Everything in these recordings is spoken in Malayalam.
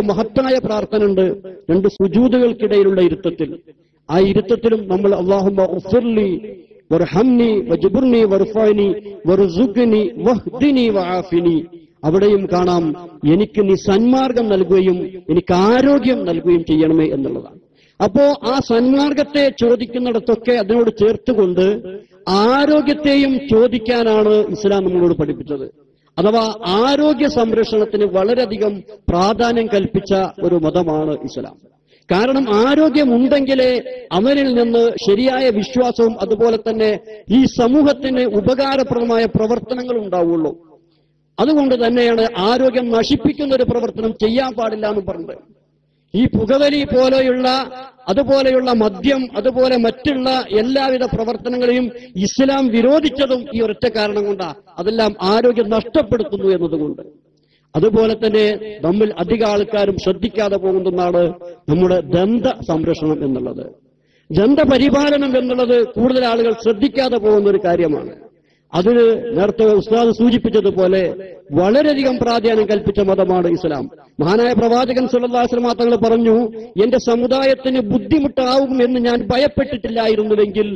മഹത്തായ പ്രാർത്ഥന ഉണ്ട് 2 സുജൂദുകൾക്കിടയിലുള്ള ഇരുത്തത്തിൽ. ആ ഇരുത്തത്തിലും നമ്മൾ അല്ലാഹുമ്മ ഉഗ്ഫിർലി വർഹംനി വജ്ബുർനി വർഫഅനി വർസുഖ്നി വഹ്ദിനി വആഫിനി. അവിടെയും കാണാം എനിക്ക് നീ സന്മാർഗം നൽകുകയും എനിക്ക് ആരോഗ്യം നൽകുകയും ചെയ്യണമേ എന്നുള്ളതാണ്. അപ്പോ ആ സന്മാർഗത്തെ ചോദിക്കുന്നിടത്തൊക്കെ അതിനോട് ചേർത്തുകൊണ്ട് ആരോഗ്യത്തെയും ചോദിക്കാനാണ് ഇസ്ലാം നമ്മളോട് പഠിപ്പിച്ചത്. അഥവാ ആരോഗ്യ സംരക്ഷണത്തിന് വളരെയധികം പ്രാധാന്യം കൽപ്പിച്ച ഒരു മതമാണ് ഇസ്ലാം. കാരണം ആരോഗ്യമുണ്ടെങ്കിലേ അവനിൽ നിന്ന് ശരിയായ വിശ്വാസവും അതുപോലെ തന്നെ ഈ സമൂഹത്തിന് ഉപകാരപ്രദമായ പ്രവർത്തനങ്ങൾ ഉണ്ടാവുള്ളൂ. അതുകൊണ്ട് തന്നെയാണ് ആരോഗ്യം നശിപ്പിക്കുന്ന ഒരു പ്രവർത്തനം ചെയ്യാൻ പാടില്ല എന്ന് പറഞ്ഞത്. ഈ പുകവലി പോലെയുള്ള അതുപോലെയുള്ള മദ്യം അതുപോലെ മറ്റുള്ള എല്ലാവിധ പ്രവർത്തനങ്ങളെയും ഇസ്ലാം വിരോധിച്ചതും ഈ ഒരൊറ്റ കാരണം കൊണ്ടാണ്. അതെല്ലാം ആരോഗ്യം നഷ്ടപ്പെടുത്തുന്നു എന്നതുകൊണ്ട്. അതുപോലെ തന്നെ നമ്മിൽ അധിക ആൾക്കാരും ശ്രദ്ധിക്കാതെ പോകുന്നതാണ് നമ്മുടെ ദന്ത സംരക്ഷണം എന്നുള്ളത്. ദന്തപരിപാലനം എന്നുള്ളത് കൂടുതൽ ആളുകൾ ശ്രദ്ധിക്കാതെ പോകുന്ന ഒരു കാര്യമാണ്. അതിന് നേരത്തെ ഉസ്താദ് സൂചിപ്പിച്ചതുപോലെ വളരെയധികം പ്രാധാന്യം കൽപ്പിച്ച മതമാണ് ഇസ്ലാം. മഹാനായ പ്രവാചകൻ സല്ലല്ലാഹു അലൈഹി വസല്ലം തങ്ങൾ പറഞ്ഞു, എന്റെ സമുദായത്തിന് ബുദ്ധിമുട്ടാവും എന്ന് ഞാൻ ഭയപ്പെട്ടിട്ടില്ലായിരുന്നുവെങ്കിൽ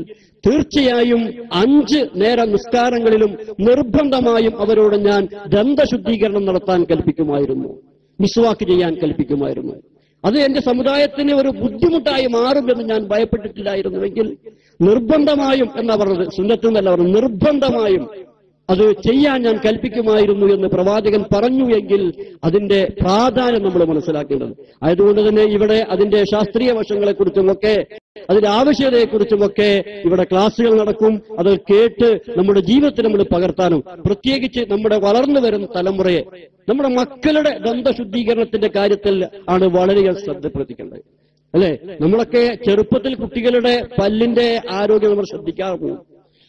തീർച്ചയായും 5 നേര നിസ്കാരങ്ങളിലും നിർബന്ധമായും അവരോട് ഞാൻ ദന്തശുദ്ധീകരണം നടത്താൻ കൽപ്പിക്കുമായിരുന്നു, മിസ്വാക്ക് ചെയ്യാൻ കൽപ്പിക്കുമായിരുന്നു. അത് എന്റെ സമുദായത്തിന് ഒരു ബുദ്ധിമുട്ടായി മാറുമെന്ന് ഞാൻ ഭയപ്പെട്ടിട്ടില്ലായിരുന്നുവെങ്കിൽ നിർബന്ധമായും എന്നാ പറഞ്ഞത്, സുന്നത്ത് എന്നല്ല പറഞ്ഞത്, നിർബന്ധമായും അത് ചെയ്യാൻ ഞാൻ കൽപ്പിക്കുമായിരുന്നു എന്ന് പ്രവാചകൻ പറഞ്ഞു എങ്കിൽ അതിന്റെ പ്രാധാന്യം നമ്മൾ മനസ്സിലാക്കേണ്ടത്. അതുകൊണ്ട് തന്നെ ഇവിടെ അതിന്റെ ശാസ്ത്രീയ വശങ്ങളെക്കുറിച്ചുമൊക്കെ അതിന്റെ ആവശ്യകതയെക്കുറിച്ചുമൊക്കെ ഇവിടെ ക്ലാസുകൾ നടക്കും. അത് കേട്ട് നമ്മുടെ ജീവിതത്തിൽ നമ്മൾ പകർത്താനും പ്രത്യേകിച്ച് നമ്മുടെ വളർന്നു വരുന്ന തലമുറയെ നമ്മുടെ മക്കളുടെ ദന്തശുദ്ധീകരണത്തിന്റെ കാര്യത്തിൽ ആണ് വളരെയധികം ശ്രദ്ധ പ്രതിക്കേണ്ടത്. അല്ലെ, നമ്മളൊക്കെ ചെറുപ്പത്തിൽ കുട്ടികളുടെ പല്ലിന്റെ ആരോഗ്യം നമ്മൾ ശ്രദ്ധിക്കാതെ പോകും.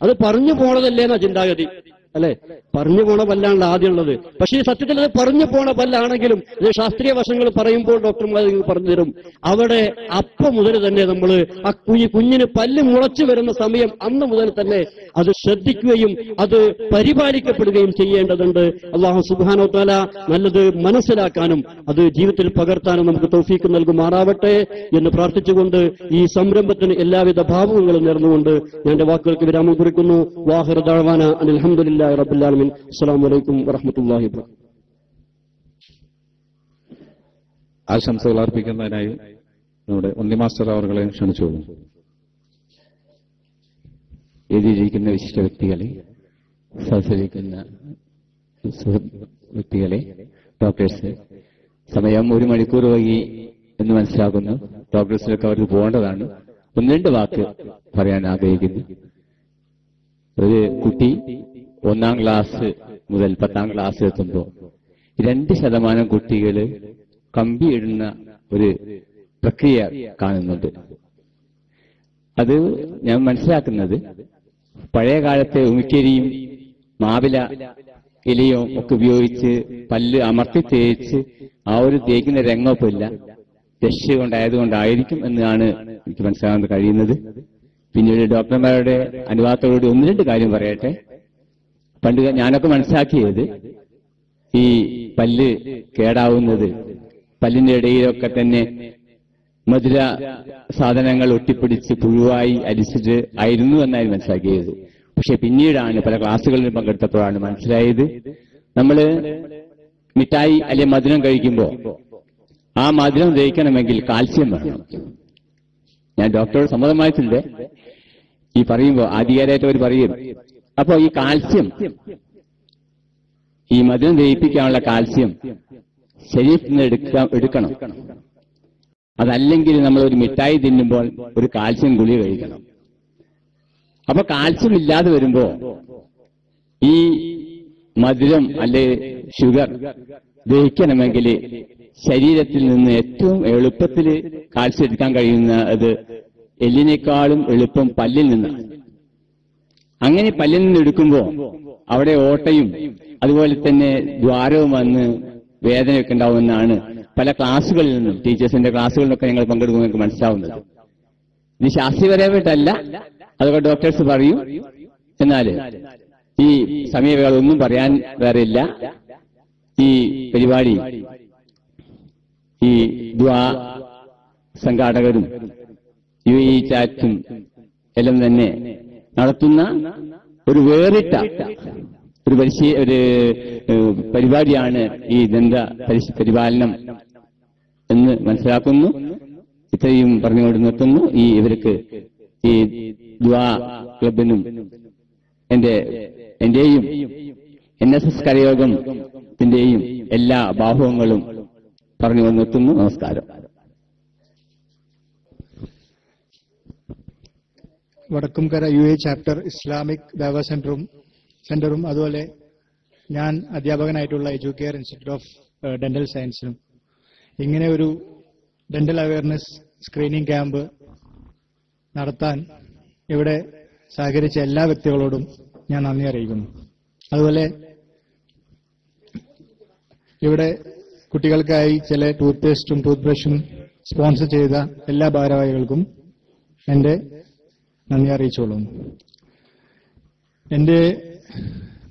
അത് പറഞ്ഞു പോണതല്ലേന്നാ ചിന്താഗതി. അല്ലെ, പറഞ്ഞു പോണ പല്ലാണല്ലോ ആദ്യം ഉള്ളത്. പക്ഷേ സത്യത്തിൽ അത് പറഞ്ഞു പോണ പല്ലാണെങ്കിലും ഇത് ശാസ്ത്രീയ വശങ്ങൾ പറയുമ്പോൾ ഡോക്ടർമാർ പറഞ്ഞു തരും. അവിടെ അപ്പം മുതൽ തന്നെ നമ്മൾ ആ കുഞ്ഞിന് പല്ല് മുളച്ചു വരുന്ന സമയം അന്ന് മുതൽ തന്നെ അത് ശ്രദ്ധിക്കുകയും അത് പരിപാലിക്കപ്പെടുകയും ചെയ്യേണ്ടതുണ്ട്. അല്ലാഹു സുബ്ഹാനഹു വ തആല നല്ലത് മനസ്സിലാക്കാനും അത് ജീവിതത്തിൽ പകർത്താനും നമുക്ക് തൗഫീഖ് നൽകുമാറാവട്ടെ എന്ന് പ്രാർത്ഥിച്ചുകൊണ്ട് ഈ സംരംഭത്തിന് എല്ലാവിധ ഭാവങ്ങളും നേർന്നുകൊണ്ട് ഞാൻ എന്റെ വാക്കുകൾക്ക് വിരാമം കുറിക്കുന്നു. വാഹിറ ദഅവാന അനിൽ ഹംദുലില്ലാഹി റബ്ബിൽ ആലമീൻ. അസ്സലാമു അലൈക്കും വറഹ്മത്തുള്ളാഹി വബറകാതുഹു. ആശംസകൾ അർപ്പിക്കുന്നതിനായി നമ്മുടെ ഉണ്ണി മാസ്റ്റർ അവരെ ക്ഷണിച്ചോളൂ. എഴുതിയിരിക്കുന്ന വിശിഷ്ട വ്യക്തികളെ, സഹകരിക്കുന്ന വ്യക്തികളെ, ഡോക്ടേഴ്സ്, സമയം 1 മണിക്കൂർ വൈകി എന്ന് മനസ്സിലാക്കുന്നു. ഡോക്ടേഴ്സിലൊക്കെ അവർക്ക് പോകേണ്ടതാണ്. 1-2 വാക്ക് പറയാൻ ആഗ്രഹിക്കുന്നു. ഒരു കുട്ടി 1-ാം ക്ലാസ് മുതൽ 10-ാം ക്ലാസ് എത്തുമ്പോൾ 2% കുട്ടികൾ കമ്പി ഇടുന്ന ഒരു പ്രക്രിയ കാണുന്നുണ്ട്. അത് ഞാൻ മനസ്സിലാക്കുന്നത് പഴയ കാലത്തെ ഉമിക്കരിയും മാവില ഇലയും ഒക്കെ ഉപയോഗിച്ച് പല്ല് അമർത്തി തേച്ച് ആ ഒരു തേക്കുന്ന രംഗമൊപ്പമില്ല, രക്ഷ കൊണ്ടായതുകൊണ്ടായിരിക്കും എന്നാണ് എനിക്ക് മനസ്സിലാക്കാൻ കഴിയുന്നത്. പിന്നീട് ഡോക്ടർമാരുടെ അനുവാദത്തോടുകൂടി 1-2 കാര്യം പറയട്ടെ. പണ്ട് ഞാനൊക്കെ മനസ്സിലാക്കിയത് ഈ പല്ല് കേടാവുന്നത് പല്ലിന്റെ ഇടയിലൊക്കെ തന്നെ മധുര സാധനങ്ങൾ ഒട്ടിപ്പിടിച്ച് പുഴുവായി അരിച്ചിട്ട് ആയിരുന്നു എന്നാണ് മനസ്സിലാക്കിയത്. പക്ഷെ പിന്നീടാണ് പല ക്ലാസ്സുകളിൽ പങ്കെടുത്തപ്പോഴാണ് മനസ്സിലായത് നമ്മള് മിഠായി അല്ലെങ്കിൽ മധുരം കഴിക്കുമ്പോൾ ആ മധുരം ദഹിക്കണമെങ്കിൽ കാൽസ്യം വേണം. ഞാൻ ഡോക്ടറോട് സമ്മതമായിട്ടുണ്ട്. ഈ പറയുമ്പോൾ ആധികാരികമായിട്ട് അവർ പറയും. അപ്പോ ഈ കാൽസ്യം, ഈ മധുരം ദഹിപ്പിക്കാനുള്ള കാൽസ്യം ശരീരത്തിൽ നിന്ന് എടുക്കണം. അതല്ലെങ്കിൽ നമ്മൾ ഒരു മിഠായി തിന്നുമ്പോൾ ഒരു കാൽസ്യം ഗുളിക കഴിക്കണം. അപ്പൊ കാൽസ്യം ഇല്ലാതെ വരുമ്പോ ഈ മധുരം അല്ലെ ഷുഗർ ദഹിക്കണമെങ്കിൽ ശരീരത്തിൽ നിന്ന് ഏറ്റവും എളുപ്പത്തിൽ കാൽസ്യം എടുക്കാൻ കഴിയുന്ന അത് എല്ലിനേക്കാളും എളുപ്പം പല്ലിൽ നിന്നാണ്. അങ്ങനെ പല്ലിൽ നിന്ന് എടുക്കുമ്പോൾ അവിടെ ഓട്ടയും അതുപോലെ തന്നെ ദ്വാരവും വന്ന് വേദനയൊക്കെ ഉണ്ടാവുമെന്നാണ് പല ക്ലാസ്സുകളിൽ നിന്നും, ടീച്ചേഴ്സിന്റെ ക്ലാസ്സുകളിൽ നിന്നൊക്കെ ഞങ്ങൾ പങ്കെടുക്കുമ്പോൾ എനിക്ക് മനസ്സിലാവുന്നത്. ഇത് ശാസ്ത്രീയപരമായിട്ടല്ല, അതൊക്കെ ഡോക്ടേഴ്സ് പറയും. എന്നാൽ ഈ സമയവേളൊന്നും പറയാൻ വേറെ ഇല്ല. ഈ പരിപാടി ഈ ദ്വാ സംഘാടകരും UAE ചാറ്റും എല്ലാം തന്നെ നടത്തുന്ന ഒരു വേറിട്ട ഒരു പരിപാടിയാണ് ഈ ദന്ത പരിപാലനം എന്ന് മനസ്സിലാക്കുന്നു. ഇത്രയും പറഞ്ഞുകൊണ്ട് നിർത്തുന്നു. ഇവർക്ക് ഈ ദ്വാ ക്ലബിനും എന്റെയും NSS കരയോഗത്തിന്റെയും എല്ലാ ഭാവങ്ങളും പറഞ്ഞുകൊണ്ട് നിർത്തുന്നു. നമസ്കാരം. വടക്കുംകര UAE ചാപ്റ്റർ ഇസ്ലാമിക് ദഅവ സെന്ററും അതുപോലെ ഞാൻ അധ്യാപകനായിട്ടുള്ള എഡ്യൂക്കെയർ ഇൻസ്റ്റിറ്റ്യൂട്ട് ഓഫ് ഡെന്റൽ സയൻസിനും ഇങ്ങനെ ഒരു ഡെന്റൽ അവയർനെസ് സ്ക്രീനിംഗ് ക്യാമ്പ് നടത്താൻ ഇവിടെ സഹകരിച്ച എല്ലാ വ്യക്തികളോടും ഞാൻ നന്ദി അറിയിക്കുന്നു. അതുപോലെ ഇവിടെ കുട്ടികൾക്കായി ചില ടൂത്ത് പേസ്റ്റും ടൂത്ത് ബ്രഷും സ്പോൺസർ ചെയ്ത എല്ലാ ഭാരവാഹികൾക്കും എന്റെ നന്ദി അറിയിച്ചോളുന്നു. എന്റെ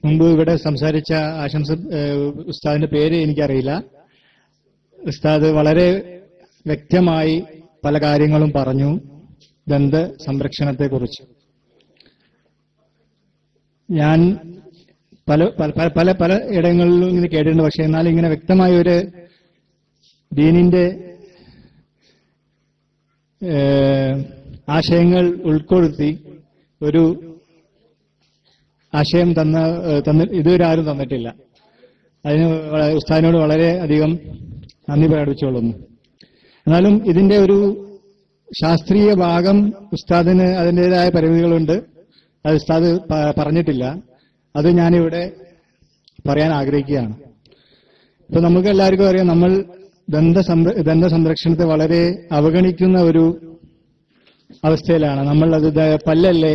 മുമ്പ് ഇവിടെ സംസാരിച്ച ഉസ്താദിന്റെ പേര് എനിക്കറിയില്ല. ഉസ്താദ് വളരെ വ്യക്തമായി പല കാര്യങ്ങളും പറഞ്ഞു ദന്ത സംരക്ഷണത്തെക്കുറിച്ച്. ഞാൻ പല ഇടങ്ങളിലും ഇങ്ങനെ കേട്ടിട്ടുണ്ട്. പക്ഷെ എന്നാൽ ഇങ്ങനെ വ്യക്തമായ ഒരു ദീനിന്റെ ആശയങ്ങൾ ഉൾക്കൊള്ളുത്തി ഒരു ആശയം ഇതുവരെ ആരും തന്നിട്ടില്ല. അതിന് ഉസ്താദിനോട് വളരെ അധികം നന്ദി പ്രകടിപ്പിച്ചുകൊള്ളുന്നു. എന്നാലും ഇതിന്റെ ഒരു ശാസ്ത്രീയ ഭാഗം ഉസ്താദിന് അതിൻ്റെതായ പരിമിതികളുണ്ട്. അത് ഉസ്താദ് പറഞ്ഞിട്ടില്ല. അത് ഞാനിവിടെ പറയാൻ ആഗ്രഹിക്കുകയാണ്. ഇപ്പൊ നമുക്ക് എല്ലാവർക്കും അറിയാം, നമ്മൾ ദന്ത സംരക്ഷണത്തെ വളരെ അവഗണിക്കുന്ന ഒരു അവസ്ഥയിലാണ്. നമ്മൾ അത് പല്ലല്ലേ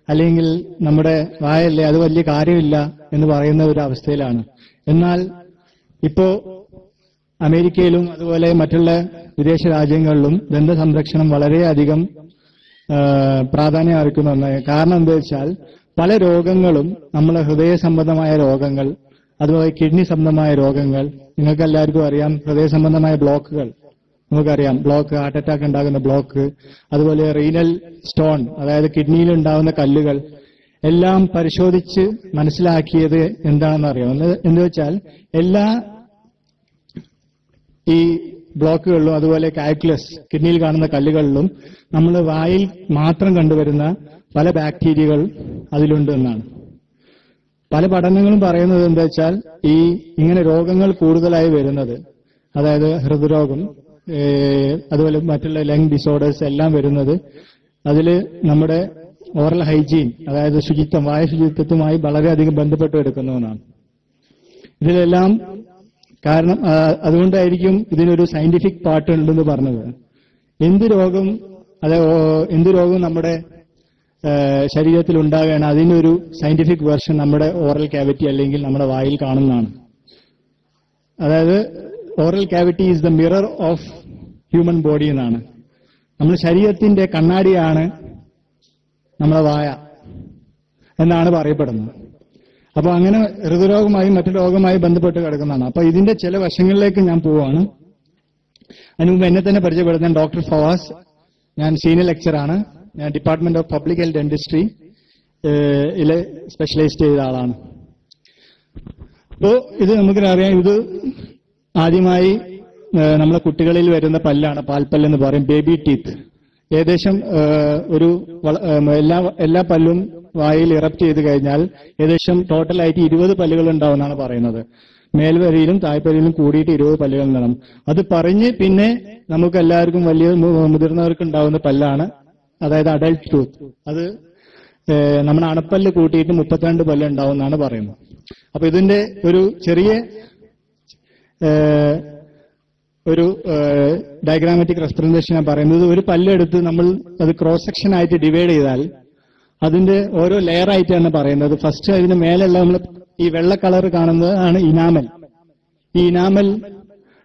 അല്ലെങ്കിൽ നമ്മുടെ വായല്ലേ, അത് വലിയ കാര്യമില്ല എന്ന് പറയുന്ന ഒരു അവസ്ഥയിലാണ്. എന്നാൽ ഇപ്പോ അമേരിക്കയിലും അതുപോലെ മറ്റുള്ള വിദേശ രാജ്യങ്ങളിലും ദന്ത സംരക്ഷണം വളരെയധികം പ്രാധാന്യം അർഹിക്കുന്ന ഒന്നാണ്. കാരണം എന്താ വെച്ചാൽ പല രോഗങ്ങളും, നമ്മളെ ഹൃദയ സംബന്ധമായ രോഗങ്ങൾ, അതുപോലെ കിഡ്നി സംബന്ധമായ രോഗങ്ങൾ, നിങ്ങൾക്ക് എല്ലാവർക്കും അറിയാം. ഹൃദയ സംബന്ധമായ ബ്ലോക്കുകൾ നമുക്കറിയാം, ഹാർട്ട് അറ്റാക്ക് ഉണ്ടാകുന്ന ബ്ലോക്ക്, അതുപോലെ റീനൽ സ്റ്റോൺ, അതായത് കിഡ്നിയിൽ ഉണ്ടാകുന്ന കല്ലുകൾ എല്ലാം പരിശോധിച്ച് മനസ്സിലാക്കിയത് എന്താണെന്ന് അറിയാം. എന്ന് വെച്ചാൽ എല്ലാ ഈ ബ്ലോക്കുകളിലും അതുപോലെ കാൽക്കുലസ്, കിഡ്നിയിൽ കാണുന്ന കല്ലുകളിലും നമ്മൾ വായിൽ മാത്രം കണ്ടുവരുന്ന പല ബാക്ടീരിയകൾ അതിലുണ്ട് എന്നാണ്. പല പഠനങ്ങളും പറയുന്നത് എന്താ വെച്ചാൽ ഇങ്ങനെ രോഗങ്ങൾ കൂടുതലായി വരുന്നത്, അതായത് ഹൃദ്രോഗം, അതുപോലെ മറ്റുള്ള ലങ് ഡിസോർഡേഴ്സ് എല്ലാം വരുന്നത് അതിൽ നമ്മുടെ ഓറൽ ഹൈജീൻ, അതായത് ശുചിത്വം, വായ ശുചിത്വത്തുമായി വളരെയധികം ബന്ധപ്പെട്ട് എടുക്കുന്നതാണ്. ഇതിലെല്ലാം കാരണം അതുകൊണ്ടായിരിക്കും ഇതിനൊരു സയന്റിഫിക് പാർട്ട് ഉണ്ടെന്ന് പറഞ്ഞത്. എന്ത് രോഗം നമ്മുടെ ശരീരത്തിൽ ഉണ്ടാകുകയാണ്, അതിനൊരു സയന്റിഫിക് വേർഷൻ നമ്മുടെ ഓറൽ ക്യാവിറ്റി അല്ലെങ്കിൽ നമ്മുടെ വായിൽ കാണുന്നതാണ്. അതായത് oral cavity is the mirror of human body എന്നാണ്. നമ്മുടെ ശരീരത്തിന്റെ കണ്ണാടിയാണ് നമ്മുടെ വായ എന്നാണ് പറയപ്പെടുന്നത്. അപ്പൊ അങ്ങനെ ഹൃദ്രോഗമായി മറ്റു രോഗമായി ബന്ധപ്പെട്ട് കിടക്കുന്നതാണ്. അപ്പൊ ഇതിന്റെ ചില വശങ്ങളിലേക്ക് ഞാൻ പോവാണ്. അതിന് മുമ്പ് എന്നെ തന്നെ പരിചയപ്പെടുത്താൻ ഡോക്ടർ ഫവാസ്, ഞാൻ സീനിയർ ലെക്ചറാണ്. ഞാൻ department of public health dentistry specialise ചെയ്ത ആളാണ്. അപ്പോ ഇത് നമുക്കറിയാം, ഇത് ആദ്യമായി നമ്മളെ കുട്ടികളിൽ വരുന്ന പല്ലാണ്, പാൽപ്പല്ല് എന്ന് പറയും, ബേബി ടീത്ത്. ഏകദേശം എല്ലാ പല്ലും വായിൽ ഇറപ്റ്റ് ചെയ്ത് കഴിഞ്ഞാൽ ഏകദേശം ടോട്ടലായിട്ട് 20 പല്ലുകൾ ഉണ്ടാവുമെന്നാണ് പറയുന്നത്. മേൽവരിയിലും തായ്പരിയിലും കൂടിയിട്ട് 20 പല്ലുകൾ ഉണ്ടാവും. അത് പറഞ്ഞ് പിന്നെ നമുക്ക് എല്ലാവർക്കും വലിയ മുതിർന്നവർക്ക് ഉണ്ടാവുന്ന പല്ലാണ്, അതായത് അഡൽട്ട് ടൂത്ത്. അത് നമ്മുടെ അണപ്പല്ല് കൂട്ടിയിട്ട് 32 പല്ല് ഉണ്ടാവും എന്നാണ് പറയുന്നത്. അപ്പൊ ഇതിന്റെ ഒരു ചെറിയ ഒരു ഡയഗ്രാമാറ്റിക് റെപ്രസെന്റേഷൻ ഞാൻ പറയുന്നത്, ഒരു പല്ലെടുത്ത് നമ്മൾ അത് ക്രോസ് സെക്ഷൻ ആയിട്ട് ഡിവൈഡ് ചെയ്താൽ അതിന്റെ ഓരോ ലെയർ ആയിട്ടാണ് പറയുന്നത്. ഫസ്റ്റ് അതിന് മേലുള്ള നമ്മൾ ഈ വെള്ള കളർ കാണുന്നത് ഇനാമൽ. ഈ ഇനാമൽ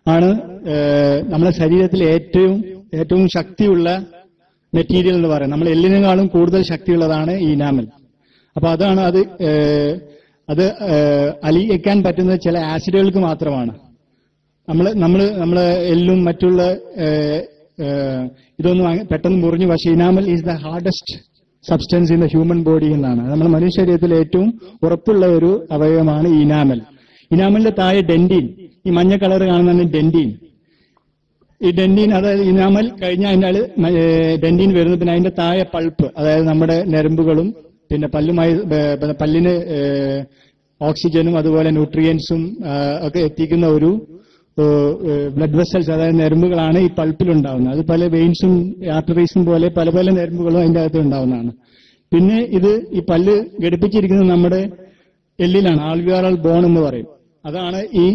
ആണ് നമ്മുടെ ശരീരത്തിൽ ഏറ്റവും ശക്തിയുള്ള മെറ്റീരിയൽ എന്ന് പറയുന്നത്. നമ്മൾ എല്ലിനേക്കാളും കൂടുതൽ ശക്തിയുള്ളതാണ് ഈ ഇനാമൽ. അപ്പൊ അതാണ് അത് അലിയിക്കാൻ പറ്റുന്ന ചില ആസിഡുകൾക്ക് മാത്രമാണ്. നമ്മളെ എല്ലും മറ്റുള്ള ഇതൊന്നും പെട്ടെന്ന് മുറിഞ്ഞു. പക്ഷേ enamel is the hardest substance in the human body എന്നാണ്. നമ്മുടെ മനുഷ്യ ശരീരത്തിൽ ഏറ്റവും ഉറപ്പുള്ള ഒരു അവയവമാണ് ഇനാമൽ. ഇനാമലിന്റെ താഴെ ഡെന്റീൻ, ഈ മഞ്ഞ കളർ കാണുന്നതാണ് ഡെന്റീൻ. ഈ ഡെന്റീൻ, അതായത് ഇനാമൽ കഴിഞ്ഞ അതിനാല് ഡെന്റീൻ വരുന്നത്. പിന്നെ അതിന്റെ താഴെ പൾപ്പ്, അതായത് നമ്മുടെ ഞരമ്പുകളും പിന്നെ പല്ലിന് ഓക്സിജനും അതുപോലെ ന്യൂട്രിയൻസും ഒക്കെ എത്തിക്കുന്ന ഒരു ബ്ലഡ് വെസൽസ്, അതായത് ഞരമ്പുകളാണ് ഈ പൾപ്പിലുണ്ടാവുന്നത്. അത് പല വെയിൻസും ആർട്ടറീസും പോലെ പല പല ഞരമ്പുകളും അതിൻ്റെ അകത്ത് ഉണ്ടാവുന്നതാണ്. പിന്നെ ഈ പല്ല് ഘടിപ്പിച്ചിരിക്കുന്നത് നമ്മുടെ എല്ലിലാണ്, ആൾവിയാറൽ ബോൺ എന്ന് പറയും. അതാണ് ഈ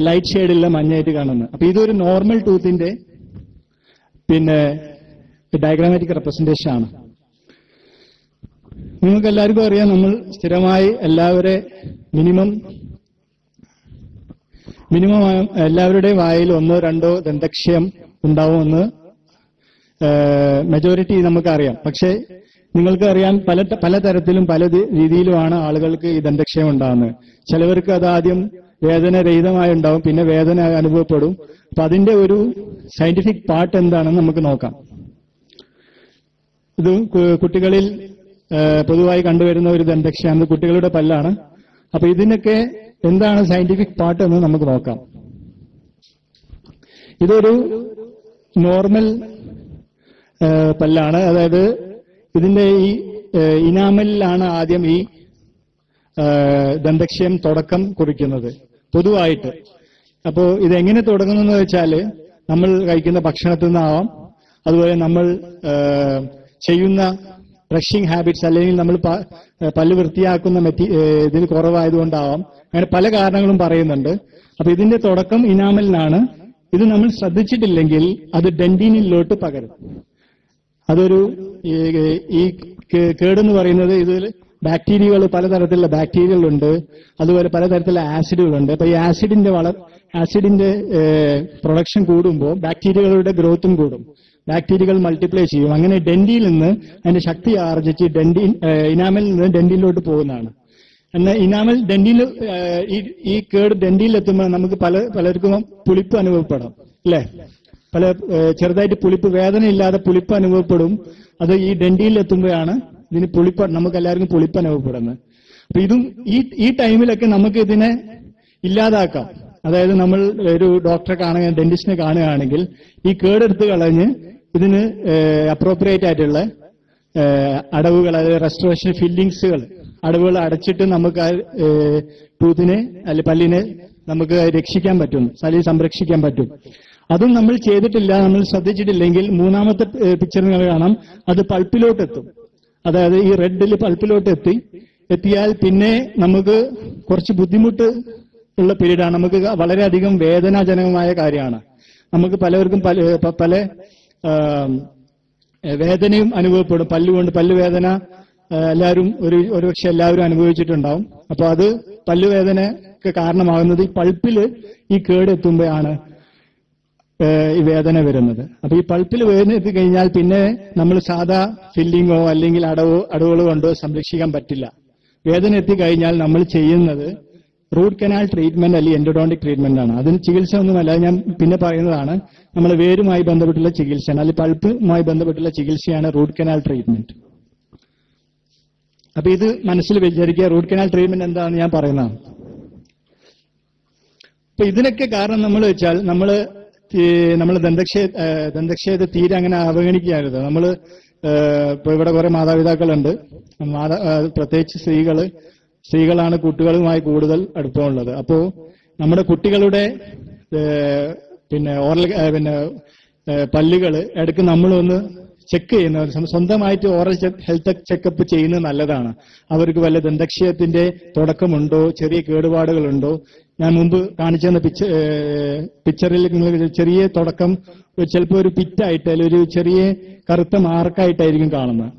ലൈറ്റ് ഷെയ്ഡുള്ള മഞ്ഞയായിട്ട് കാണുന്നത്. അപ്പൊ ഇതൊരു നോർമൽ ടൂത്തിന്റെ പിന്നെ ഡയഗ്രാമാറ്റിക് റെപ്രസെന്റേഷൻ ആണ്. നിങ്ങൾക്ക് എല്ലാവർക്കും അറിയാം, നമ്മൾ സ്ഥിരമായി മിനിമം എല്ലാവരുടെയും വായിൽ 1 or 2 ദന്തക്ഷയം ഉണ്ടാവുമെന്ന് മെജോറിറ്റി നമുക്കറിയാം. പക്ഷെ നിങ്ങൾക്ക് അറിയാം, പലതരത്തിലും പല രീതിയിലുമാണ് ആളുകൾക്ക് ഈ ദന്തക്ഷയം ഉണ്ടാകുന്നത്. ചിലവർക്ക് അത് ആദ്യം വേദനരഹിതമായി ഉണ്ടാവും, പിന്നെ വേദന അനുഭവപ്പെടും. അപ്പൊ അതിന്റെ ഒരു സയന്റിഫിക് പാർട്ട് എന്താണെന്ന് നമുക്ക് നോക്കാം. ഇത് കുട്ടികളിൽ പൊതുവായി കണ്ടുവരുന്ന ഒരു ദന്തക്ഷയം, കുട്ടികളുടെ പല്ലാണ്. അപ്പൊ ഇതിനൊക്കെ എന്താണ് സയന്റിഫിക് പാർട്ട് എന്ന് നമുക്ക് നോക്കാം. ഇതൊരു നോർമൽ പല്ലാണ്. അതായത് ഇതിന്റെ ഈ ഇനാമലിലാണ് ആദ്യം ഈ ദന്തക്ഷയം തുടക്കം കുറിക്കുന്നത് പൊതുവായിട്ട്. അപ്പോ ഇതെങ്ങനെ തുടങ്ങുന്നെന്ന് വെച്ചാല് നമ്മൾ കഴിക്കുന്ന ഭക്ഷണത്തിൽ നിന്നാവാം, അതുപോലെ നമ്മൾ ചെയ്യുന്ന ബ്രഷിംഗ് ഹാബിറ്റ്സ്, അല്ലെങ്കിൽ നമ്മൾ പല്ല് വൃത്തിയാക്കുന്ന ഇതിന് കുറവായതുകൊണ്ടാവാം. അങ്ങനെ പല കാരണങ്ങളും പറയുന്നുണ്ട്. അപ്പൊ ഇതിന്റെ തുടക്കം ഇനാമലിനാണ്. ഇത് നമ്മൾ ശ്രദ്ധിച്ചിട്ടില്ലെങ്കിൽ അത് ഡെന്റീനിലോട്ട് പകരും. അതൊരു ഈ കേടെന്ന് പറയുന്നത്, ഇതിൽ ബാക്ടീരിയകൾ, പലതരത്തിലുള്ള ബാക്ടീരിയകളുണ്ട്, അതുപോലെ പലതരത്തിലുള്ള ആസിഡുകളുണ്ട്. അപ്പൊ ഈ ആസിഡിന്റെ പ്രൊഡക്ഷൻ കൂടുമ്പോൾ ബാക്ടീരിയകളുടെ ഗ്രോത്തും കൂടും, ബാക്ടീരിയകൾ മൾട്ടിപ്ലൈ ചെയ്യും. അങ്ങനെ ഡെന്റിയിൽ നിന്ന് അതിന്റെ ശക്തി ആർജിച്ച് ഇനാമലിൽ നിന്ന് ഡെന്റിലോട്ട് പോകുന്നതാണ്. എന്നാൽ ഇനാമൽ ഡെന്റിൽ ഈ കേട് ഡെന്റിലെത്തുമ്പോൾ നമുക്ക് പലർക്കും പുളിപ്പ് അനുഭവപ്പെടും, അല്ലെ? ചെറുതായിട്ട് പുളിപ്പ്, വേദനയില്ലാതെ പുളിപ്പ് അനുഭവപ്പെടും. അത് ഈ ഡെന്റിലെത്തുമ്പോഴാണ് ഇതിന് നമുക്ക് എല്ലാവർക്കും പുളിപ്പ് അനുഭവപ്പെടുന്നത്. അപ്പൊ ഈ ടൈമിലൊക്കെ നമുക്ക് ഇതിനെ ഇല്ലാതാക്കാം. അതായത് നമ്മൾ ഒരു ഡോക്ടറെ കാണുക, ഡെന്റിസ്റ്റിനെ കാണുകയാണെങ്കിൽ ഈ കേടെടുത്ത് കളഞ്ഞ് ഇതിന് അപ്രോപ്രിയേറ്റ് ആയിട്ടുള്ള അടവുകൾ, അതായത് റെസ്റ്റോറേഷൻ ഫില്ലിങ്സുകൾ, അടവുകൾ അടച്ചിട്ട് നമുക്ക് ആ ടൂത്തിനെ അല്ലെങ്കിൽ പല്ലിനെ നമുക്ക് രക്ഷിക്കാൻ പറ്റും, സംരക്ഷിക്കാൻ പറ്റും. അതും നമ്മൾ ചെയ്തിട്ടില്ല, നമ്മൾ ശ്രദ്ധിച്ചിട്ടില്ലെങ്കിൽ മൂന്നാമത്തെ പിക്ചറിൽ കാണാം, അത് പൾപ്പിലോട്ടെത്തും. അതായത് ഈ റെഡിൽ പൾപ്പിലോട്ട് എത്തിയാൽ പിന്നെ നമുക്ക് കുറച്ച് ബുദ്ധിമുട്ട് ഉള്ള പീരീഡാണ്. നമുക്ക് വളരെയധികം വേദനാജനകമായ കാര്യമാണ്. നമുക്ക് പലവർക്കും പല വേദനയും അനുഭവപ്പെടും. പല്ലുവേദന ഒരുപക്ഷെ എല്ലാവരും അനുഭവിച്ചിട്ടുണ്ടാവും. അപ്പൊ അത് പല്ലുവേദനക്ക് കാരണമാകുന്നത് ഈ പൾപ്പിൽ ഈ കേടെത്തുമ്പോഴാണ് ഈ വേദന വരുന്നത്. അപ്പൊ ഈ പൾപ്പിൽ വേദന എത്തിക്കഴിഞ്ഞാൽ പിന്നെ നമ്മൾ സാധാ ഫില്ലിങ്ങോ അല്ലെങ്കിൽ അടവുകളോ കൊണ്ടോ സംരക്ഷിക്കാൻ പറ്റില്ല. വേദന എത്തിക്കഴിഞ്ഞാൽ നമ്മൾ ചെയ്യുന്നത് റൂട്ട് കനാൽ ട്രീറ്റ്മെന്റ് അല്ലെങ്കിൽ എൻഡോഡോണ്ടിക് ട്രീറ്റ്മെന്റ് ആണ്. അതിന് ചികിത്സ ഒന്നുമല്ല, ഞാൻ പിന്നെ പറയുന്നതാണ്. നമ്മൾ വേരുമായി ബന്ധപ്പെട്ടുള്ള ചികിത്സയാണ്, അല്ലെങ്കിൽ പൾപ്പുമായി ബന്ധപ്പെട്ടുള്ള ചികിത്സയാണ് റൂട്ട് കനാൽ ട്രീറ്റ്മെന്റ്. അപ്പൊ ഇത് മനസ്സിൽ വിചാരിക്കുക, റൂട്ട് കനാൽ ട്രീറ്റ്മെന്റ് എന്താണെന്ന് ഞാൻ പറയുന്നതാണ്. അപ്പൊ ഇതിനൊക്കെ കാരണം നമ്മൾ വെച്ചാൽ നമ്മൾ ദന്തക്ഷയത്തെ തീരെ അങ്ങനെ അവഗണിക്കുകയായിരുന്നു. ഇപ്പൊ ഇവിടെ കുറെ മാതാപിതാക്കളുണ്ട്, പ്രത്യേകിച്ച് സ്ത്രീകളാണ് കുട്ടികളുമായി കൂടുതൽ അടുപ്പമുള്ളത്. അപ്പോ നമ്മുടെ കുട്ടികളുടെ പല്ലുകൾ ഇടയ്ക്ക് നമ്മളൊന്ന് ചെക്ക് ചെയ്യുന്നത്, സ്വന്തമായിട്ട് ഓറൽ ഹെൽത്ത് ചെക്കപ്പ് ചെയ്യുന്നത് നല്ലതാണ്. അവർക്ക് വല്ല ദന്തക്ഷയത്തിന്റെ തുടക്കമുണ്ടോ, ചെറിയ കേടുപാടുകളുണ്ടോ? ഞാൻ മുമ്പ് കാണിച്ചു തന്ന പിക്ചറിൽ ചെറിയ തുടക്കം ചിലപ്പോൾ ഒരു പിറ്റായിട്ട് അല്ലെങ്കിൽ ഒരു ചെറിയ കറുത്ത മാർക്കായിട്ടായിരിക്കും കാണുന്നത്,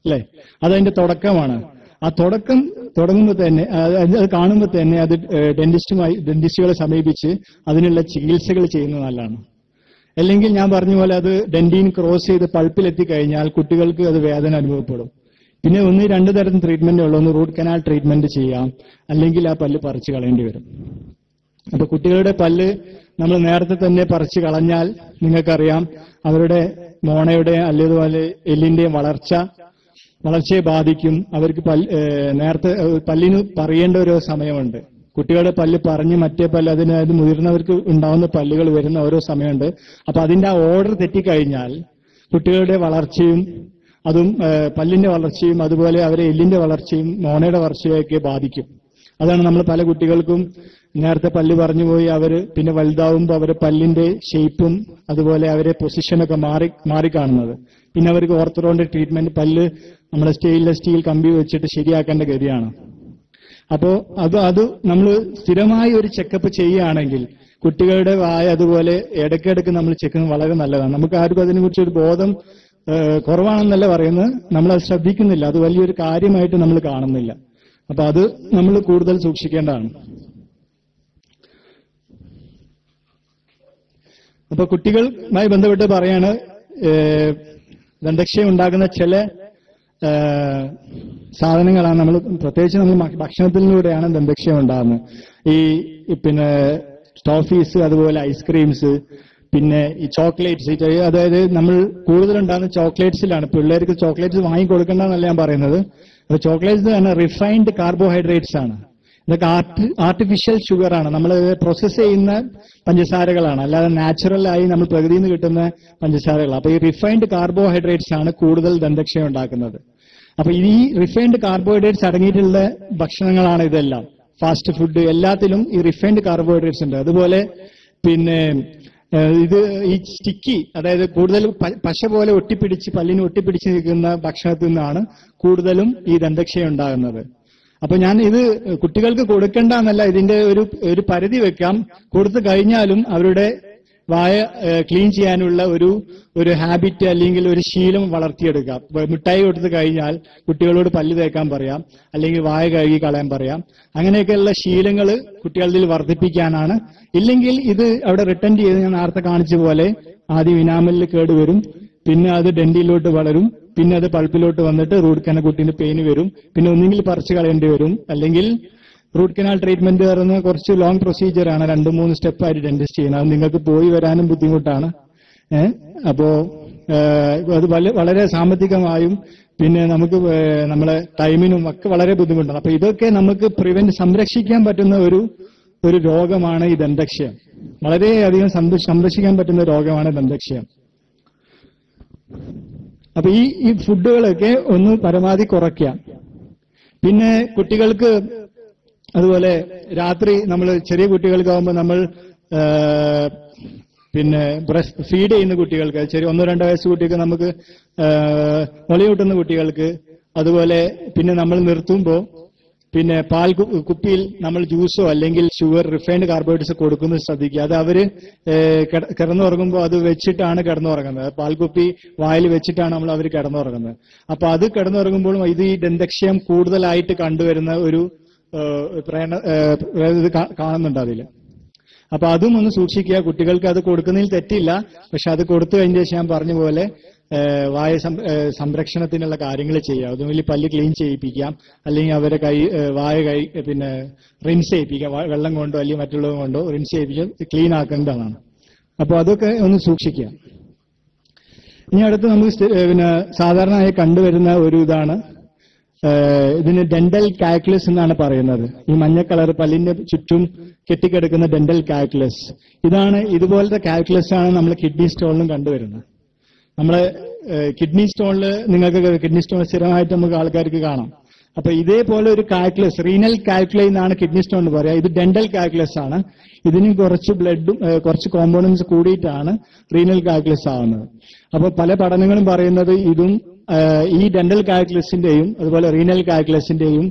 അല്ലെ? അതതിന്റെ തുടക്കമാണ്. ആ തുടക്കം തുടങ്ങുമ്പോൾ തന്നെ, അത് കാണുമ്പോൾ തന്നെ അത് ഡെന്റിസ്റ്റുകളെ സമീപിച്ച് അതിനുള്ള ചികിത്സകൾ ചെയ്യുന്നത് നല്ലതാണ്. അല്ലെങ്കിൽ ഞാൻ പറഞ്ഞ പോലെ അത് ഡെന്റീൻ ക്രോസ് ചെയ്ത് പൾപ്പിലെത്തി കഴിഞ്ഞാൽ കുട്ടികൾക്ക് അത് വേദന അനുഭവപ്പെടും. പിന്നെ 1-2 തരം ട്രീറ്റ്മെന്റ് ഉള്ളൂ. ഒന്ന് റൂട്ട് കനാൽ ട്രീറ്റ്മെന്റ് ചെയ്യാം, അല്ലെങ്കിൽ ആ പല്ല് പറിച്ചു കളയേണ്ടി വരും. അപ്പൊ കുട്ടികളുടെ പല്ല് നമ്മൾ നേരത്തെ തന്നെ പറിച്ചു കളഞ്ഞാൽ നിങ്ങൾക്കറിയാം അവരുടെ മോണയുടെ അല്ലെങ്കിൽ എല്ലിന്റെയും വളർച്ചയെ ബാധിക്കും. അവർക്ക് നേരത്തെ പല്ലിന് പറയേണ്ട ഒരു സമയമുണ്ട്. കുട്ടികളുടെ പല്ല് പറഞ്ഞ് മറ്റേ പല്ല് അതായത് മുതിർന്നവർക്ക് ഉണ്ടാവുന്ന പല്ലുകൾ വരുന്ന ഓരോ സമയമുണ്ട്. അപ്പൊ അതിന്റെ ആ ഓർഡർ തെറ്റിക്കഴിഞ്ഞാൽ കുട്ടികളുടെ വളർച്ചയും അതും പല്ലിന്റെ വളർച്ചയും അതുപോലെ അവരെ എല്ലിന്റെ വളർച്ചയും മോണയുടെ വളർച്ചയൊക്കെ ബാധിക്കും. അതാണ് നമ്മൾ പല കുട്ടികൾക്കും നേരത്തെ പല്ല് പറഞ്ഞു പോയി അവര് പിന്നെ വലുതാവുമ്പോൾ അവരെ പല്ലിന്റെ ഷേപ്പും അതുപോലെ അവരെ പൊസിഷനൊക്കെ മാറിക്കാണുന്നത്. പിന്നെ അവർക്ക് ഓർത്തഡോണ്ടിക് ട്രീറ്റ്മെന്റ് പല്ല് നമ്മുടെ സ്റ്റെയിൻലെസ് സ്റ്റീൽ കമ്പി വെച്ചിട്ട് ശരിയാക്കേണ്ട ഗതിയാണ്. അപ്പോ അത് നമ്മൾ സ്ഥിരമായി ഒരു ചെക്കപ്പ് ചെയ്യുകയാണെങ്കിൽ കുട്ടികളുടെ വായ അതുപോലെ ഇടയ്ക്കിടയ്ക്ക് നമ്മൾ ചെക്കുന്നത് വളരെ നല്ലതാണ്. നമുക്ക് ആർക്കും അതിനെക്കുറിച്ച് ഒരു ബോധം കുറവാണെന്നല്ല പറയുന്നത്, നമ്മളത് ശ്രദ്ധിക്കുന്നില്ല, അത് വലിയൊരു കാര്യമായിട്ട് നമ്മൾ കാണുന്നില്ല. അപ്പൊ അത് നമ്മൾ കൂടുതൽ സൂക്ഷിക്കേണ്ടതാണ്. അപ്പൊ കുട്ടികളുമായി ബന്ധപ്പെട്ട് പറയാണ് ദന്തക്ഷയം ഉണ്ടാകുന്ന ചില സാധനങ്ങളാണ് നമ്മൾ പ്രത്യേകിച്ച് നമ്മൾ ഭക്ഷണത്തിലൂടെയാണ് ദന്തക്ഷയം ഉണ്ടാകുന്നത്. പിന്നെ ടോഫീസ് അതുപോലെ ഐസ്ക്രീംസ് പിന്നെ ഈ ചോക്ലേറ്റ്സ് അതായത് നമ്മൾ കൂടുതലുണ്ടാകുന്ന ചോക്ലേറ്റ്സിലാണ്. പിള്ളേർക്ക് ചോക്ലേറ്റ്സ് വാങ്ങിക്കൊടുക്കേണ്ടെന്നല്ല ഞാൻ പറയുന്നത്. അപ്പൊ ചോക്ലേറ്റ്സ് തന്നെ റിഫൈൻഡ് കാർബോഹൈഡ്രേറ്റ്സ് ആണ്. ഇതൊക്കെ ആർട്ടിഫിഷ്യൽ ഷുഗറാണ്. നമ്മൾ പ്രോസസ്സ് ചെയ്യുന്ന പഞ്ചസാരകളാണ്, അല്ലാതെ നാച്ചുറൽ ആയി നമ്മൾ പ്രകൃതിയിൽ നിന്ന് കിട്ടുന്ന പഞ്ചസാരകളാണ്. അപ്പൊ ഈ റിഫൈൻഡ് കാർബോഹൈഡ്രേറ്റ്സ് ആണ് കൂടുതൽ ദന്തക്ഷയം ഉണ്ടാക്കുന്നത്. അപ്പൊ ഈ റിഫൈൻഡ് കാർബോഹൈഡ്രേറ്റ്സ് അടങ്ങിയിട്ടുള്ള ഭക്ഷണങ്ങളാണ് ഇതെല്ലാം. ഫാസ്റ്റ് ഫുഡ് എല്ലാത്തിലും ഈ റിഫൈൻഡ് കാർബോഹൈഡ്രേറ്റ്സ് ഉണ്ട്. അതുപോലെ പിന്നെ ഇത് ഈ സ്റ്റിക്കി അതായത് കൂടുതൽ പശ പോലെ പല്ലിന് ഒട്ടിപ്പിടിച്ച് നിൽക്കുന്ന ഭക്ഷണത്തിൽ നിന്നാണ് കൂടുതലും ഈ ദന്തക്ഷയം ഉണ്ടാകുന്നത്. അപ്പൊ ഞാൻ ഇത് കുട്ടികൾക്ക് കൊടുക്കേണ്ട എന്നല്ല, ഇതിന്റെ ഒരു പരിധി വെക്കാം. കൊടുത്തു കഴിഞ്ഞാലും അവരുടെ വായ ക്ലീൻ ചെയ്യാനുള്ള ഒരു ഹാബിറ്റ് അല്ലെങ്കിൽ ഒരു ശീലം വളർത്തിയെടുക്കാം. മിഠായി കൊടുത്തു കഴിഞ്ഞാൽ കുട്ടികളോട് പല്ല് തേക്കാൻ പറയാം, അല്ലെങ്കിൽ വായ കഴുകി കളയാൻ പറയാം. അങ്ങനെയൊക്കെയുള്ള ശീലങ്ങൾ കുട്ടികളിൽ വർദ്ധിപ്പിക്കാനാണ്. ഇല്ലെങ്കിൽ ഇത് അവിടെ റിട്ടേൺ ചെയ്ത് ഞാൻ നേരത്തെ കാണിച്ച പോലെ ആദ്യം ഇനാമലിൽ കേടുവരും, പിന്നെ അത് ഡെന്റിലോട്ട് വളരും, പിന്നെ അത് പൾപ്പിലോട്ട് വന്നിട്ട് റൂട്ട് കനാൽ കുട്ടീന്റെ പെയിന് വരും, പിന്നെ ഒന്നെങ്കിൽ പറിച്ചു കളയേണ്ടി വരും, അല്ലെങ്കിൽ റൂട്ട് കനാൽ ട്രീറ്റ്മെന്റ് പറയുന്ന കുറച്ച് ലോങ് പ്രൊസീജിയറാണ്. 2-3 സ്റ്റെപ്പായിട്ട് ഡെന്റിസ്റ്റ് ചെയ്യുന്നത്. അത് നിങ്ങൾക്ക് പോയി വരാനും ബുദ്ധിമുട്ടാണ്. അപ്പോ അത് വളരെ സാമ്പത്തികമായും പിന്നെ നമുക്ക് നമ്മളെ ടൈമിനും ഒക്കെ വളരെ ബുദ്ധിമുട്ടാണ്. അപ്പൊ ഇതൊക്കെ നമുക്ക് സംരക്ഷിക്കാൻ പറ്റുന്ന ഒരു രോഗമാണ് ഈ ദന്തക്ഷയം. വളരെയധികം സംരക്ഷിക്കാൻ പറ്റുന്ന രോഗമാണ് ദന്തക്ഷയം. അപ്പൊ ഈ ഫുഡുകളൊക്കെ ഒന്ന് പരമാവധി കുറയ്ക്കാം. പിന്നെ കുട്ടികൾക്ക് അതുപോലെ രാത്രി നമ്മൾ ചെറിയ കുട്ടികൾക്കാവുമ്പോൾ നമ്മൾ പിന്നെ ബ്രസ്റ്റ് ഫീഡ് ചെയ്യുന്ന കുട്ടികൾക്ക്, ചെറിയ 1-2 വയസ്സ് കുട്ടികൾക്ക്, നമുക്ക് മുലയൂട്ടുന്ന കുട്ടികൾക്ക്, അതുപോലെ പിന്നെ നമ്മൾ നിർത്തുമ്പോൾ പിന്നെ പാൽ കുപ്പിയിൽ നമ്മൾ ജ്യൂസോ അല്ലെങ്കിൽ ഷുഗർ റിഫൈൻഡ് കാർബോഹൈഡ്രേറ്റ്സ് കൊടുക്കുന്നത് ശ്രദ്ധിക്കുക. അത് അവര് കിടന്നുറങ്ങുമ്പോൾ അത് വെച്ചിട്ടാണ് കിടന്നുറങ്ങുന്നത്. പാൽക്കുപ്പി വായിൽ വെച്ചിട്ടാണ് അവർ കിടന്നുറങ്ങുന്നത്. അപ്പൊ അത് കിടന്നുറങ്ങുമ്പോഴും ഇത് ഈ ദന്തക്ഷയം കൂടുതലായിട്ട് കണ്ടുവരുന്ന ഒരു ഇത് കാണുന്നുണ്ട് അതില്. അപ്പൊ അതും ഒന്ന് സൂക്ഷിക്കുക. കുട്ടികൾക്ക് അത് കൊടുക്കുന്നതിൽ തെറ്റില്ല, പക്ഷെ അത് കൊടുത്തു കഴിഞ്ഞ ശേഷം ഞാൻ പറഞ്ഞ പോലെ വായ സംരക്ഷണത്തിനുള്ള കാര്യങ്ങൾ ചെയ്യാം. അതുപോലെ പല്ല് ക്ലീൻ ചെയ്യിപ്പിക്കാം, അല്ലെങ്കിൽ അവരെ വായ പിന്നെ റിൻസ് ചെയ്യിപ്പിക്കാം, വെള്ളം കൊണ്ടോ അല്ലെങ്കിൽ മറ്റുള്ളത് കൊണ്ടോ റിൻസ് ചെയ്യിപ്പിച്ച് ക്ലീൻ ആക്കേണ്ടതാണ്. അപ്പൊ അതൊക്കെ ഒന്ന് സൂക്ഷിക്കുക. ഇനി അടുത്ത് നമുക്ക് പിന്നെ സാധാരണയായി കണ്ടുവരുന്ന ഒരു ഇതാണ്, ഇതിന് ഡെന്റൽ കാൽക്കുലസ് എന്നാണ് പറയുന്നത്. ഈ മഞ്ഞ കളർ പല്ലിന്റെ ചുറ്റും കെട്ടിക്കിടക്കുന്ന ഡെന്റൽ കാൽക്കുലസ്. ഇതുപോലത്തെ കാൽക്കുലസ് ആണ് നമ്മൾ കിഡ്നി സ്റ്റോണിലും കണ്ടുവരുന്നത്. നമ്മളെ കിഡ്നി സ്റ്റോണിൽ നിങ്ങൾക്ക് കിഡ്നി സ്റ്റോൺ സ്ഥിരമായിട്ട് നമുക്ക് ആൾക്കാർക്ക് കാണാം. അപ്പൊ ഇതേപോലെ ഒരു കാൽക്കുലസ്, റീനൽ കാൽക്കുലൈ എന്നാണ് കിഡ്നി സ്റ്റോൺ എന്ന് പറയാം. ഇത് ഡെന്റൽ കാൽക്കുലസ് ആണ്. ഇതിന് കുറച്ച് ബ്ലഡും കുറച്ച് കോമ്പോണൻസ് കൂടിയിട്ടാണ് റീനൽ കാൽക്കുലസ് ആവുന്നത്. അപ്പൊ പല പഠനങ്ങളും പറയുന്നത് ഇതും ഈ ഡെന്റൽ കാൽക്കുലസിന്റെയും അതുപോലെ റീനൽ കാൽക്കുലസിന്റെയും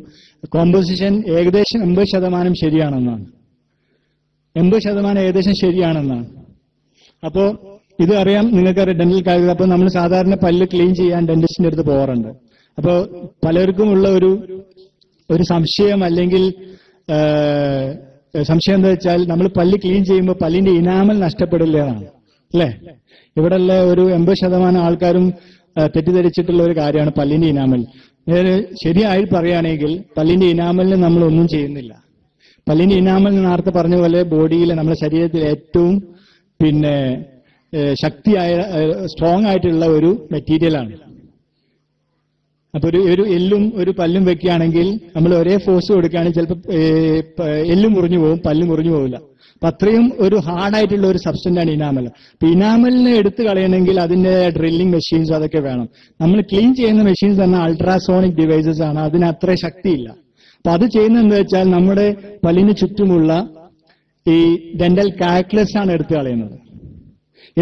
കോമ്പോസിഷൻ ഏകദേശം 80% ശരിയാണെന്നാണ്. 80% ഏകദേശം ശരിയാണെന്നാണ്. അപ്പോ ഇത് അറിയാം, നിങ്ങൾക്കറിയാം ഡെന്റൽ കാൽക്കുലസ്. അപ്പൊ നമ്മൾ സാധാരണ പല്ല് ക്ലീൻ ചെയ്യാൻ ഡെന്റിസ്റ്റിന്റെ അടുത്ത് പോകാറുണ്ട്. അപ്പോ പലർക്കും ഉള്ള ഒരു സംശയം അല്ലെങ്കിൽ സംശയം എന്താ വെച്ചാൽ, നമ്മൾ പല്ല് ക്ലീൻ ചെയ്യുമ്പോൾ പല്ലിന്റെ ഇനാമൽ നഷ്ടപ്പെടില്ല എന്നാണ്, അല്ലെ? ഇവിടെയുള്ള ഒരു 80% ആൾക്കാരും തെറ്റിദ്ധരിച്ചിട്ടുള്ള ഒരു കാര്യമാണ് പല്ലിന്റെ ഇനാമൽ. ശരിയായി പറയുകയാണെങ്കിൽ പല്ലിന്റെ ഇനാമലിന് നമ്മൾ ഒന്നും ചെയ്യുന്നില്ല. പല്ലിന്റെ ഇനാമൽ നേരത്തെ പറഞ്ഞ പോലെ ബോഡിയിലെ നമ്മുടെ ശരീരത്തിൽ ഏറ്റവും പിന്നെ ശക്തിയായ സ്ട്രോങ് ആയിട്ടുള്ള ഒരു മെറ്റീരിയലാണ്. അപ്പൊ ഒരു എല്ലും ഒരു പല്ലും വെക്കുകയാണെങ്കിൽ നമ്മൾ ഒരേ ഫോഴ്സ് കൊടുക്കുകയാണെങ്കിൽ ചിലപ്പോൾ എല്ലും മുറിഞ്ഞു പോകും, പല്ലും മുറിഞ്ഞു പോകില്ല. അപ്പൊ അത്രയും ഒരു ഹാർഡായിട്ടുള്ള ഒരു സബ്സ്റ്റന്റ് ആണ് ഇനാമൽ. അപ്പൊ ഇനാമലിനെ എടുത്തു കളയണമെങ്കിൽ അതിന്റെ ഡ്രില്ലിംഗ് മെഷീൻസ് അതൊക്കെ വേണം. നമ്മൾ ക്ലീൻ ചെയ്യുന്ന മെഷീൻസ് തന്നെ അൾട്രാസോണിക് ഡിവൈസസ് ആണ്, അതിന് അത്ര ശക്തിയില്ല. അപ്പൊ അത് ചെയ്യുന്നത് എന്താ വെച്ചാൽ നമ്മുടെ പല്ലിന് ചുറ്റുമുള്ള ഈ ഡെന്റൽ കാൽക്കുലസ് ആണ് എടുത്തു കളയുന്നത്.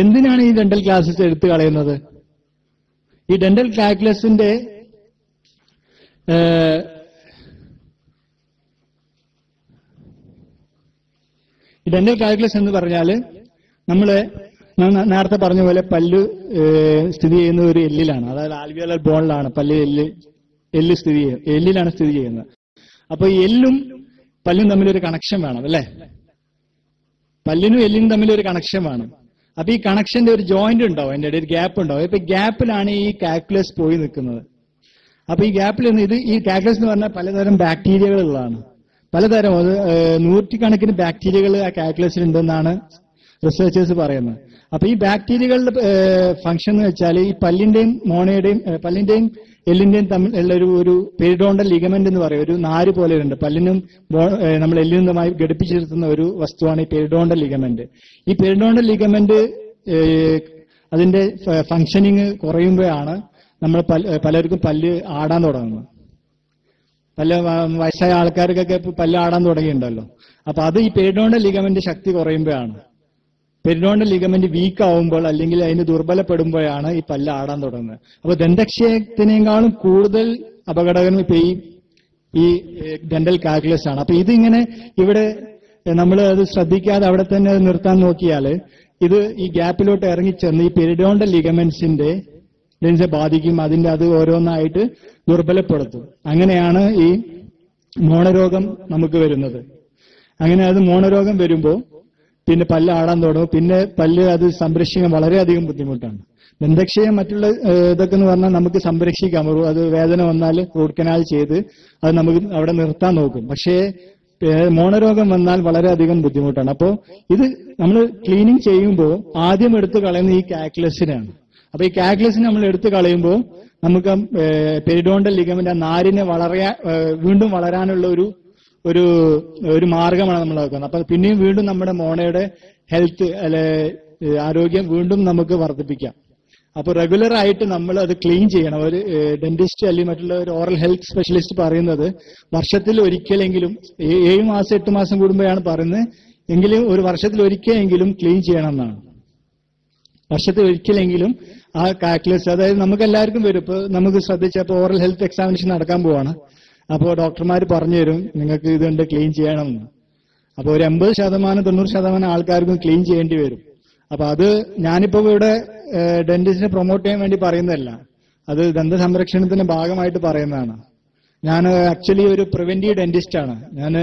എന്തിനാണ് ഈ ഡെന്റൽ ക്ലാസസ് എടുത്തു കളയുന്നത്? ഈ ഡെന്റൽ കാൽക്കുലസിന്റെ ഡെന്റൽ കാൽക്കുലസ് എന്ന് പറഞ്ഞാല് നമ്മള് നേരത്തെ പറഞ്ഞ പോലെ പല്ല് സ്ഥിതി ചെയ്യുന്ന ഒരു എല്ലിലാണ്, അതായത് ആൽവിയോലർ ബോണിലാണ് പല്ല് എല്ല് സ്ഥിതി ചെയ്യുന്നത്, എല്ലിലാണ് സ്ഥിതി ചെയ്യുന്നത്. അപ്പൊ എല്ലും പല്ലും തമ്മിലൊരു കണക്ഷൻ വേണം അല്ലെ? പല്ലിനും എല്ലിനും തമ്മിലൊരു കണക്ഷൻ വേണം. അപ്പൊ ഈ കണക്ഷന്റെ ഒരു ജോയിന്റ് ഉണ്ടാവും, അതിന്റെ ഇടയിൽ ഗ്യാപ്പ് ഉണ്ടാവും. ഇപ്പൊ ഗ്യാപ്പിലാണ് ഈ കാൽക്കുലസ് പോയി നിൽക്കുന്നത്. അപ്പൊ ഈ ഗ്യാപ്പിൽ നിന്ന് ഈ കാൽക്കുലസ് എന്ന് പറഞ്ഞാൽ പലതരം ബാക്ടീരിയകളുള്ളതാണ്, പലതരം നൂറ്റിക്കണക്കിന് ബാക്ടീരിയകൾ ആ കാൽക്കുലസിൽ ഉണ്ടെന്നാണ് റിസർച്ചേഴ്സ് പറയുന്നത്. അപ്പൊ ഈ ബാക്ടീരിയകളുടെ ഫംഗ്ഷൻ എന്ന് വെച്ചാൽ ഈ പല്ലിന്റെയും മോണയുടെയും പല്ലിന്റെയും എല്ലിന്റെയും തമ്മിലുള്ള ഒരു പെരിഡോണ്ടൽ ലിഗമെന്റ് എന്ന് പറയും, ഒരു നാര് പോലെ ഉണ്ട്. പല്ലിനും നമ്മൾ എല്ലിനുമായി ഘടിപ്പിച്ചിരുത്തുന്ന ഒരു വസ്തുവാണ് ഈ പെരിഡോണ്ടൽ ലിഗമെന്റ്. ഈ പെരിഡോണ്ടൽ ലിഗമെന്റ് അതിന്റെ ഫംഗ്ഷനിങ് കുറയുമ്പോഴാണ് നമ്മൾ പലർക്കും പല്ല് ആടാൻ തുടങ്ങുന്നത്. പല വയസ്സായ ആൾക്കാർക്കൊക്കെ പല്ല് ആടാൻ തുടങ്ങിയിട്ടുണ്ടല്ലോ. അപ്പൊ അത് ഈ പെരിഡോണ്ടൽ ലിഗമെന്റ് ശക്തി കുറയുമ്പോഴാണ്, പെരിഡോണ്ടൽ ലിഗമെന്റ് വീക്ക് ആവുമ്പോൾ അല്ലെങ്കിൽ അതിന് ദുർബലപ്പെടുമ്പോഴാണ് ഈ പല്ല് ആടാൻ തുടങ്ങുന്നത്. അപ്പൊ ദന്തക്ഷയത്തിനേക്കാളും കൂടുതൽ അപകടകരം ഇപ്പൊ ഈ ഡെന്റൽ കാൽക്കുലസ് ആണ്. അപ്പൊ ഇതിങ്ങനെ ഇവിടെ നമ്മൾ അത് ശ്രദ്ധിക്കാതെ അവിടെ തന്നെ നിർത്താൻ നോക്കിയാല് ഇത് ഈ ഗ്യാപ്പിലോട്ട് ഇറങ്ങിച്ചെന്ന് ഈ പെരിഡോണ്ടൽ ലിഗമെന്റ്സിന്റെ ബാധിക്കും, അത് ഓരോന്നായിട്ട് ദുർബലപ്പെടുത്തും. അങ്ങനെയാണ് ഈ മോണരോഗം നമുക്ക് വരുന്നത്. അങ്ങനെ അത് മോണരോഗം വരുമ്പോൾ പിന്നെ പല്ല് ആടാൻ തുടങ്ങും. പിന്നെ പല്ല് അത് സംരക്ഷിക്കാൻ വളരെയധികം ബുദ്ധിമുട്ടാണ്. ദന്തക്ഷയം മറ്റുള്ള ഇതൊക്കെ എന്ന് പറഞ്ഞാൽ നമുക്ക് സംരക്ഷിക്കാം, അത് വേദന വന്നാൽ റൂട്ട് കനാൽ ചെയ്ത് അത് നമുക്ക് അവിടെ നിർത്താൻ നോക്കും. പക്ഷേ മോണരോഗം വന്നാൽ വളരെയധികം ബുദ്ധിമുട്ടാണ്. അപ്പോൾ ഇത് നമ്മൾ ക്ലീനിങ് ചെയ്യുമ്പോൾ ആദ്യം എടുത്തു കളയുന്ന ഈ കാൽക്കുലസിനാണ്. അപ്പൊ ഈ കാൽക്കുലസിനെ നമ്മൾ എടുത്തു കളയുമ്പോൾ നമുക്ക് പെരിഡോണ്ടൽ ലിഗമെന്റ് ആ നാരിനെ വീണ്ടും വളരാനുള്ള ഒരു മാർഗമാണ് നമ്മൾ നോക്കുന്നത്. അപ്പൊ പിന്നെയും വീണ്ടും നമ്മുടെ മോണയുടെ ഹെൽത്ത് ആരോഗ്യം വീണ്ടും നമുക്ക് വർദ്ധിപ്പിക്കാം. അപ്പൊ റെഗുലർ ആയിട്ട് നമ്മൾ അത് ക്ലീൻ ചെയ്യണം. ഒരു ഡെന്റിസ്റ്റ് അല്ലെങ്കിൽ മറ്റുള്ള ഒരു ഓറൽ ഹെൽത്ത് സ്പെഷ്യലിസ്റ്റ് പറയുന്നത് വർഷത്തിൽ ഒരിക്കലെങ്കിലും 7 മാസം 8 മാസം കൂടുമ്പോഴാണ് പറയുന്നത്, എങ്കിലും ഒരു വർഷത്തിൽ ഒരിക്കലെങ്കിലും ക്ലീൻ ചെയ്യണം എന്നാണ്. വർഷത്തിൽ ഒരിക്കലെങ്കിലും ആ കാൽക്കുലസ്, അതായത് നമുക്ക് എല്ലാവർക്കും വരും. ഇപ്പൊ നമുക്ക് ശ്രദ്ധിച്ചപ്പോൾ ഓറൽ ഹെൽത്ത് എക്സാമിനേഷൻ നടക്കാൻ പോവാണ്. അപ്പോൾ ഡോക്ടർമാർ പറഞ്ഞു തരും നിങ്ങൾക്ക് ഇതുണ്ട് ക്ലീൻ ചെയ്യണമെന്ന്. അപ്പൊ ഒരു 80-90% ആൾക്കാർക്കും ക്ലീൻ ചെയ്യേണ്ടി വരും. അപ്പൊ അത് ഞാനിപ്പോ ഇവിടെ ഡെന്റിസ്റ്റിനെ പ്രൊമോട്ട് ചെയ്യാൻ വേണ്ടി പറയുന്നതല്ല, അത് ദന്ത സംരക്ഷണത്തിന്റെ ഭാഗമായിട്ട് പറയുന്നതാണ്. ഞാൻ ആക്ച്വലി ഒരു പ്രിവെന്റീവ് ഡെന്റിസ്റ്റ് ആണ്. ഞാൻ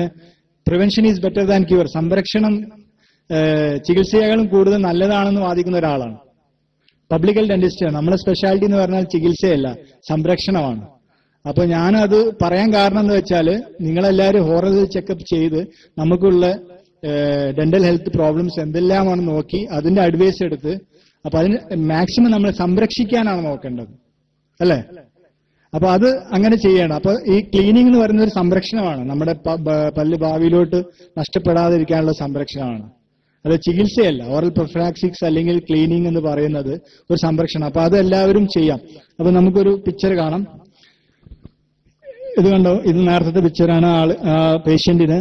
prevention is better than cure, സംരക്ഷണം ചികിത്സയേക്കാളും കൂടുതൽ നല്ലതാണെന്ന് വാദിക്കുന്ന ഒരാളാണ്. പബ്ലിക് ഹെൽത്ത് ഡെന്റിസ്റ്റാണ്. നമ്മുടെ സ്പെഷ്യാലിറ്റി എന്ന് പറഞ്ഞാൽ ചികിത്സയല്ല, സംരക്ഷണമാണ്. അപ്പൊ ഞാനത് പറയാൻ കാരണം എന്ന് വെച്ചാൽ നിങ്ങളെല്ലാവരും ഓറൽ ചെക്കപ്പ് ചെയ്ത് നമുക്കുള്ള ഡെന്റൽ ഹെൽത്ത് പ്രോബ്ലംസ് എന്തെല്ലാമാണെന്ന് നോക്കി അതിന്റെ അഡ്വൈസ് എടുത്ത് അപ്പൊ അതിന് മാക്സിമം നമ്മൾ സംരക്ഷിക്കാനാണ് നോക്കേണ്ടത് അല്ലെ? അപ്പൊ അത് അങ്ങനെ ചെയ്യണം. അപ്പൊ ഈ ക്ലീനിങ് എന്ന് പറയുന്നത് ഒരു സംരക്ഷണമാണ്, നമ്മുടെ പല്ല് ഭാവിയിലോട്ട് നഷ്ടപ്പെടാതിരിക്കാനുള്ള സംരക്ഷണമാണ്, അത് ചികിത്സയല്ല. ഓറൽ പ്രൊഫിലാക്സിക്സ് അല്ലെങ്കിൽ ക്ലീനിങ് എന്ന് പറയുന്നത് ഒരു സംരക്ഷണം. അപ്പൊ അത് എല്ലാവരും ചെയ്യാം. അപ്പൊ നമുക്കൊരു പിക്ചർ കാണാം. ഇത് കണ്ടോ, ഇത് നേരത്തെ പിക്ചറാണ്. പേഷ്യന്റിന്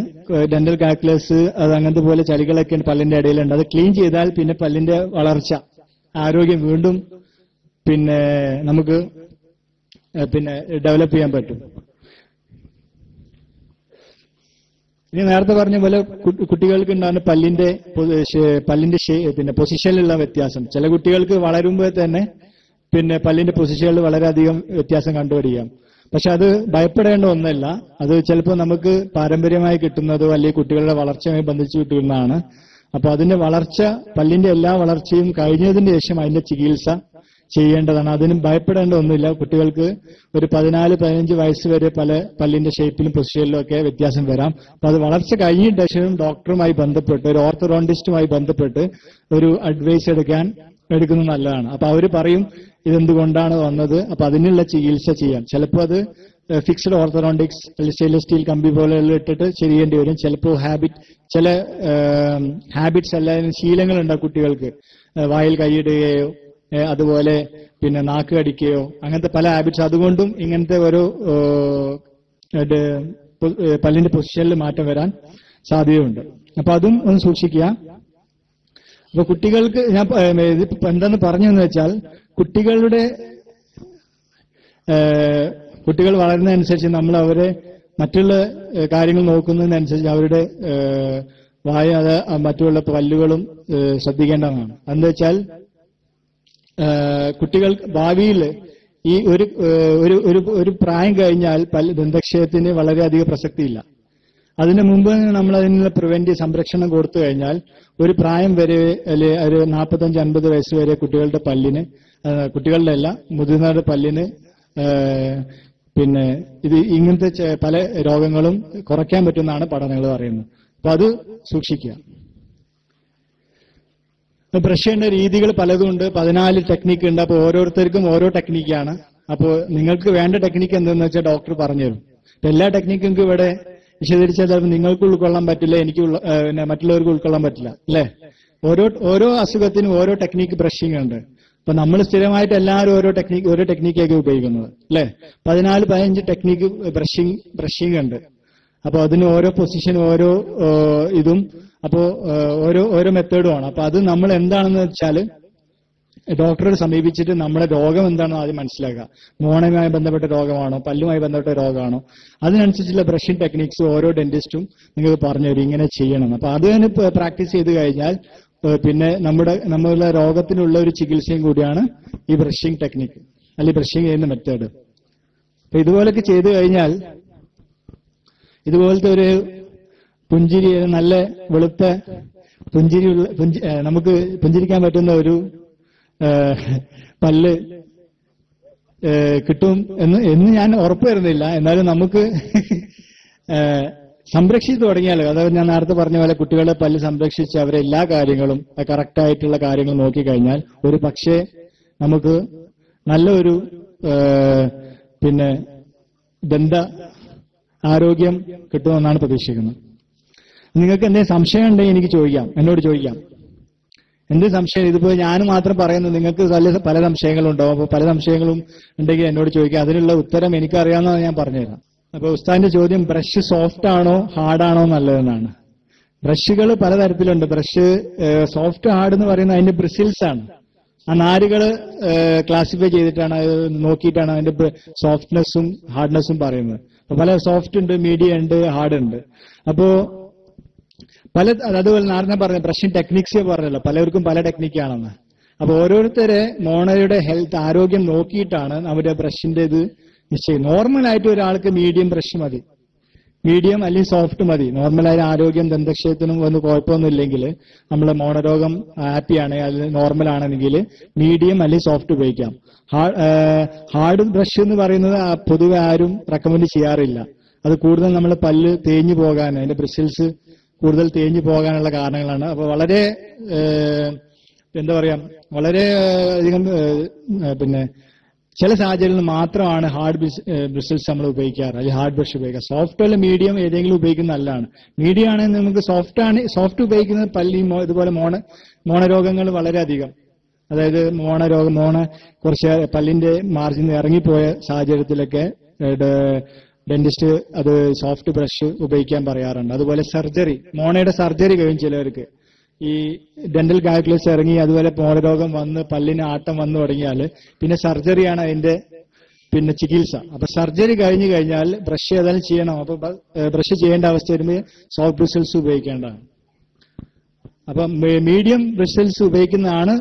ഡെന്റൽ കാൽക്കുലസ് അത് അങ്ങനത്തെ പോലെ ചളികളൊക്കെ പല്ലിന്റെ ഇടയിലുണ്ട്. അത് ക്ലീൻ ചെയ്താൽ പിന്നെ പല്ലിന്റെ വളർച്ച ആരോഗ്യം വീണ്ടും പിന്നെ നമുക്ക് ഡെവലപ്പ് ചെയ്യാൻ പറ്റും. ഇനി നേരത്തെ പറഞ്ഞ പോലെ കുട്ടികൾക്ക് ഉണ്ടാകുന്ന പല്ലിന്റെ പിന്നെ പൊസിഷനിലുള്ള വ്യത്യാസം. ചില കുട്ടികൾക്ക് വളരുമ്പോൾ തന്നെ പിന്നെ പല്ലിന്റെ പൊസിഷനിൽ വളരെയധികം വ്യത്യാസം കണ്ടുപിടിക്കാം. പക്ഷെ അത് ഭയപ്പെടേണ്ട ഒന്നല്ല. അത് ചിലപ്പോൾ നമുക്ക് പാരമ്പര്യമായി കിട്ടുന്നതോ അല്ലെങ്കിൽ കുട്ടികളുടെ വളർച്ചയുമായി ബന്ധിച്ച് കിട്ടുന്നതാണ്. അപ്പൊ അതിന്റെ വളർച്ച, പല്ലിന്റെ എല്ലാ വളർച്ചയും കഴിഞ്ഞതിന് ശേഷം അതിന്റെ ചികിത്സ ചെയ്യേണ്ടതാണ്. അതിനും ഭയപ്പെടേണ്ട ഒന്നുമില്ല. കുട്ടികൾക്ക് ഒരു 14-15 വയസ്സ് വരെ പല പല്ലിന്റെ ഷേപ്പിലും പൊസിഷനിലും ഒക്കെ വ്യത്യാസം വരാം. അപ്പൊ അത് വളർച്ച കഴിഞ്ഞിട്ട് ശേഷം ഡോക്ടറുമായി ബന്ധപ്പെട്ട്, ഒരു ഓർത്തോഡോണ്ടിസ്റ്റുമായി ബന്ധപ്പെട്ട് ഒരു അഡ്വൈസ് എടുക്കുന്നത് നല്ലതാണ്. അപ്പൊ അവര് പറയും ഇതെന്തുകൊണ്ടാണ് വന്നത്, അപ്പൊ അതിനുള്ള ചികിത്സ ചെയ്യാം. ചിലപ്പോൾ അത് ഫിക്സ്ഡ് ഓർത്തോഡോണ്ടിക്സ് സ്റ്റെയിൻലെസ് സ്റ്റീൽ കമ്പി പോലെയുള്ള ഇട്ടിട്ട് ചെയ്യേണ്ടി വരും. ചിലപ്പോൾ ചില ഹാബിറ്റ്സ് അല്ലാതെ ശീലങ്ങളുണ്ടാവും കുട്ടികൾക്ക്, വായിൽ കൈയിടുകയോ അതുപോലെ പിന്നെ നാക്ക് കടിക്കുകയോ അങ്ങനത്തെ പല ഹാബിറ്റ്സ്, അതുകൊണ്ടും ഇങ്ങനത്തെ ഒരു പല്ലിന്റെ പൊസിഷനിൽ മാറ്റം വരാൻ സാധ്യതയുണ്ട്. അപ്പൊ അതും ഒന്ന് സൂക്ഷിക്കുക. അപ്പൊ കുട്ടികൾക്ക് ഞാൻ ഇതിപ്പോ എന്താന്ന് പറഞ്ഞെന്ന് വെച്ചാൽ, കുട്ടികൾ വളരുന്നതനുസരിച്ച് നമ്മൾ അവരെ മറ്റുള്ള കാര്യങ്ങൾ നോക്കുന്നതിനനുസരിച്ച് അവരുടെ വായ മറ്റുള്ള പല്ലുകളും ശ്രദ്ധിക്കേണ്ടതാണ്. എന്താ വെച്ചാൽ കുട്ടികൾ ഭാവിയിൽ ഈ ഒരു പ്രായം കഴിഞ്ഞാൽ ദന്തക്ഷയത്തിന് വളരെയധികം പ്രസക്തിയില്ല. അതിനു മുമ്പ് നമ്മൾ അതിനുള്ള പ്രിവെന്റീവ് സംരക്ഷണം കൊടുത്തു കഴിഞ്ഞാൽ ഒരു പ്രായം വരെ അല്ലെ ഒരു 45-50 വയസ്സ് വരെ കുട്ടികളുടെ പല്ലിന്, കുട്ടികളുടെ അല്ല മുതിർന്നവരുടെ പല്ലിന് പിന്നെ ഇങ്ങനത്തെ പല രോഗങ്ങളും കുറയ്ക്കാൻ പറ്റുമെന്നാണ് പഠനങ്ങൾ പറയുന്നത്. അപ്പൊ അത് സൂക്ഷിക്കുക. ബ്രഷ് ചെയ്യേണ്ട രീതികൾ പലതും ഉണ്ട്. 14 ടെക്നിക്ക് ഉണ്ട്. അപ്പൊ ഓരോരുത്തർക്കും ഓരോ ടെക്നിക്കാണ്. അപ്പോൾ നിങ്ങൾക്ക് വേണ്ട ടെക്നിക്ക് എന്തെന്ന് വെച്ചാൽ ഡോക്ടർ പറഞ്ഞുതരും. എല്ലാ ടെക്നിക്കും ഇവിടെ വിശദീകരിച്ചാൽ ചിലപ്പോൾ നിങ്ങൾക്ക് ഉൾക്കൊള്ളാൻ പറ്റില്ല, എനിക്ക് പിന്നെ മറ്റുള്ളവർക്ക് ഉൾക്കൊള്ളാൻ പറ്റില്ല അല്ലെ. ഓരോ അസുഖത്തിനും ഓരോ ടെക്നിക്ക് ബ്രഷിംഗ് ഉണ്ട്. അപ്പൊ നമ്മൾ സ്ഥിരമായിട്ട് എല്ലാവരും ഓരോ ടെക്നിക്കൊക്കെ ഉപയോഗിക്കുന്നത് അല്ലെ. 14-15 ടെക്നിക്ക് ബ്രഷിംഗ് ഉണ്ട്. അപ്പൊ അതിന് ഓരോ പൊസിഷൻ, ഓരോ ഇതും, അപ്പോ ഓരോ മെത്തേഡും ആണ്. അപ്പൊ അത് നമ്മൾ എന്താണെന്ന് വെച്ചാൽ ഡോക്ടറെ സമീപിച്ചിട്ട് നമ്മുടെ രോഗം എന്താണെന്ന് ആദ്യം മനസ്സിലാക്കുക. മോണയുമായി ബന്ധപ്പെട്ട രോഗമാണോ, പല്ലുമായി ബന്ധപ്പെട്ട രോഗമാണോ, അതിനനുസരിച്ചുള്ള ബ്രഷിംഗ് ടെക്നിക്സ് ഓരോ ഡെന്റിസ്റ്റും നിങ്ങൾക്ക് പറഞ്ഞു തരും ഇങ്ങനെ ചെയ്യണം. അപ്പൊ അത് തന്നെ പ്രാക്ടീസ് ചെയ്ത് കഴിഞ്ഞാൽ പിന്നെ നമ്മളുടെ രോഗത്തിനുള്ള ഒരു ചികിത്സയും കൂടിയാണ് ഈ ബ്രഷിംഗ് ടെക്നിക്ക് അല്ലെങ്കിൽ ബ്രഷിംഗ് ചെയ്യുന്ന മെത്തേഡ്. അപ്പൊ ഇതുപോലൊക്കെ ചെയ്തു കഴിഞ്ഞാൽ ഇതുപോലത്തെ ഒരു പുഞ്ചിരി, നല്ല വെളുത്ത നമുക്ക് പുഞ്ചിരിക്കാൻ പറ്റുന്ന ഒരു പല്ല് കിട്ടും എന്ന് ഞാൻ ഉറപ്പ് വരുന്നില്ല. എന്നാലും നമുക്ക് സംരക്ഷിച്ചു തുടങ്ങിയാൽ, അതായത് ഞാൻ നേരത്തെ പറഞ്ഞ പോലെ കുട്ടികളെ പല്ല് സംരക്ഷിച്ച് അവരെ എല്ലാ കാര്യങ്ങളും കറക്റ്റായിട്ടുള്ള കാര്യങ്ങൾ നോക്കിക്കഴിഞ്ഞാൽ ഒരു പക്ഷേ നമുക്ക് നല്ലൊരു പിന്നെ ദന്ത ആരോഗ്യം കിട്ടുമെന്നാണ് പ്രതീക്ഷിക്കുന്നത്. നിങ്ങൾക്ക് എന്തെങ്കിലും സംശയം ഉണ്ടെങ്കിൽ എനിക്ക് എന്നോട് ചോദിക്കാം. എന്ത് സംശയം, ഇതിപ്പോ ഞാൻ മാത്രം പറയുന്നു, നിങ്ങൾക്ക് പല സംശയങ്ങളും ഉണ്ടാവും. അപ്പൊ പല സംശയങ്ങളും ഉണ്ടെങ്കിൽ എന്നോട് ചോദിക്കാം. അതിനുള്ള ഉത്തരം എനിക്കറിയാവുന്നത് ഞാൻ പറഞ്ഞുതരാം. അപ്പൊ ഉസ്താദിന്റെ ചോദ്യം ബ്രഷ് സോഫ്റ്റ് ആണോ ഹാർഡാണോ നല്ലതെന്നാണ്. ബ്രഷുകൾ പലതരത്തിലുണ്ട്. ബ്രഷ് സോഫ്റ്റ് ഹാർഡ് എന്ന് പറയുന്നത് അതിന്റെ ബ്രിസിൽസ് ആണ്. ആ നാരുകള് ക്ലാസിഫൈ ചെയ്തിട്ടാണ്, നോക്കിയിട്ടാണ് അതിന്റെ സോഫ്റ്റ്നെസ്സും ഹാർഡ്നെസ്സും പറയുന്നത്. അപ്പൊ പല സോഫ്റ്റ് ഉണ്ട്, മീഡിയം ഉണ്ട്, ഹാർഡ് ഉണ്ട്. അപ്പോ അതുപോലെ നേരത്തെ പറഞ്ഞ ബ്രഷിംഗ് ടെക്നിക്സ് പറഞ്ഞല്ലോ, പലർക്കും പല ടെക്നിക്കാണെന്ന്. അപ്പൊ ഓരോരുത്തരെ മോണയുടെ ഹെൽത്ത് ആരോഗ്യം നോക്കിയിട്ടാണ് നമ്മുടെ ബ്രഷിന്റെ ഇത് നിശ്ചയം. നോർമലായിട്ട് ഒരാൾക്ക് മീഡിയം ബ്രഷ് മതി, മീഡിയം അല്ലെങ്കിൽ സോഫ്റ്റ് മതി. നോർമലായ ആരോഗ്യം ദന്തക്ഷയത്തിനും ഒന്നും കുഴപ്പമൊന്നും ഇല്ലെങ്കിൽ, നമ്മളെ മോണരോഗം ഹാപ്പിയാണ്, അത് നോർമൽ ആണെങ്കിൽ മീഡിയം അല്ലെങ്കിൽ സോഫ്റ്റ് ഉപയോഗിക്കാം. ഹാർഡ് ബ്രഷ് എന്ന് പറയുന്നത് പൊതുവെ ആരും റെക്കമെൻഡ് ചെയ്യാറില്ല. അത് കൂടുതൽ നമ്മൾ പല്ല് തേഞ്ഞു പോകാൻ, അതിന്റെ ബ്രിസിൽസ് കൂടുതൽ തേഞ്ഞു പോകാനുള്ള കാരണങ്ങളാണ്. അപ്പൊ വളരെ എന്താ പറയാ, വളരെ അധികം പിന്നെ ചില സാഹചര്യങ്ങളിൽ മാത്രമാണ് ഹാർഡ് ബ്രിസിൽസ് നമ്മൾ ഉപയോഗിക്കാറ്, അല്ലെങ്കിൽ ഹാർഡ് ബ്രഷ് ഉപയോഗിക്കുക. സോഫ്റ്റ് അല്ല മീഡിയം ഏതെങ്കിലും ഉപയോഗിക്കുന്നത് നല്ലതാണ്. മീഡിയം ആണെങ്കിൽ നമുക്ക് സോഫ്റ്റ് ഉപയോഗിക്കുന്നത് പല്ലി ഇതുപോലെ മോണരോഗങ്ങൾ വളരെയധികം, അതായത് മോണ കുറച്ച് പല്ലിന്റെ മാർജിൻ ഇറങ്ങിപ്പോയ സാഹചര്യത്തിലൊക്കെ ഡെന്റിസ്റ്റ് അത് സോഫ്റ്റ് ബ്രഷ് ഉപയോഗിക്കാൻ പറയാറുണ്ട്. അതുപോലെ മോണയുടെ സർജറി കഴിയും ചിലവർക്ക്. ഈ ഡെന്റൽ കാൽക്കുലസ് ഇറങ്ങി അതുപോലെ മോണരോഗം വന്ന് പല്ലിന് ആട്ടം വന്നു തുടങ്ങിയാൽ പിന്നെ സർജറിയാണ് അതിന്റെ പിന്നെ ചികിത്സ. അപ്പൊ സർജറി കഴിഞ്ഞു കഴിഞ്ഞാൽ ബ്രഷ് ഏതായാലും ചെയ്യണം. അപ്പൊ ബ്രഷ് ചെയ്യേണ്ട അവസ്ഥ വരുമ്പോൾ സോഫ്റ്റ് ബ്രിസിൽസ് ഉപയോഗിക്കേണ്ടതാണ്. അപ്പൊ മീഡിയം ബ്രിസിൽസ് ഉപയോഗിക്കുന്നതാണ്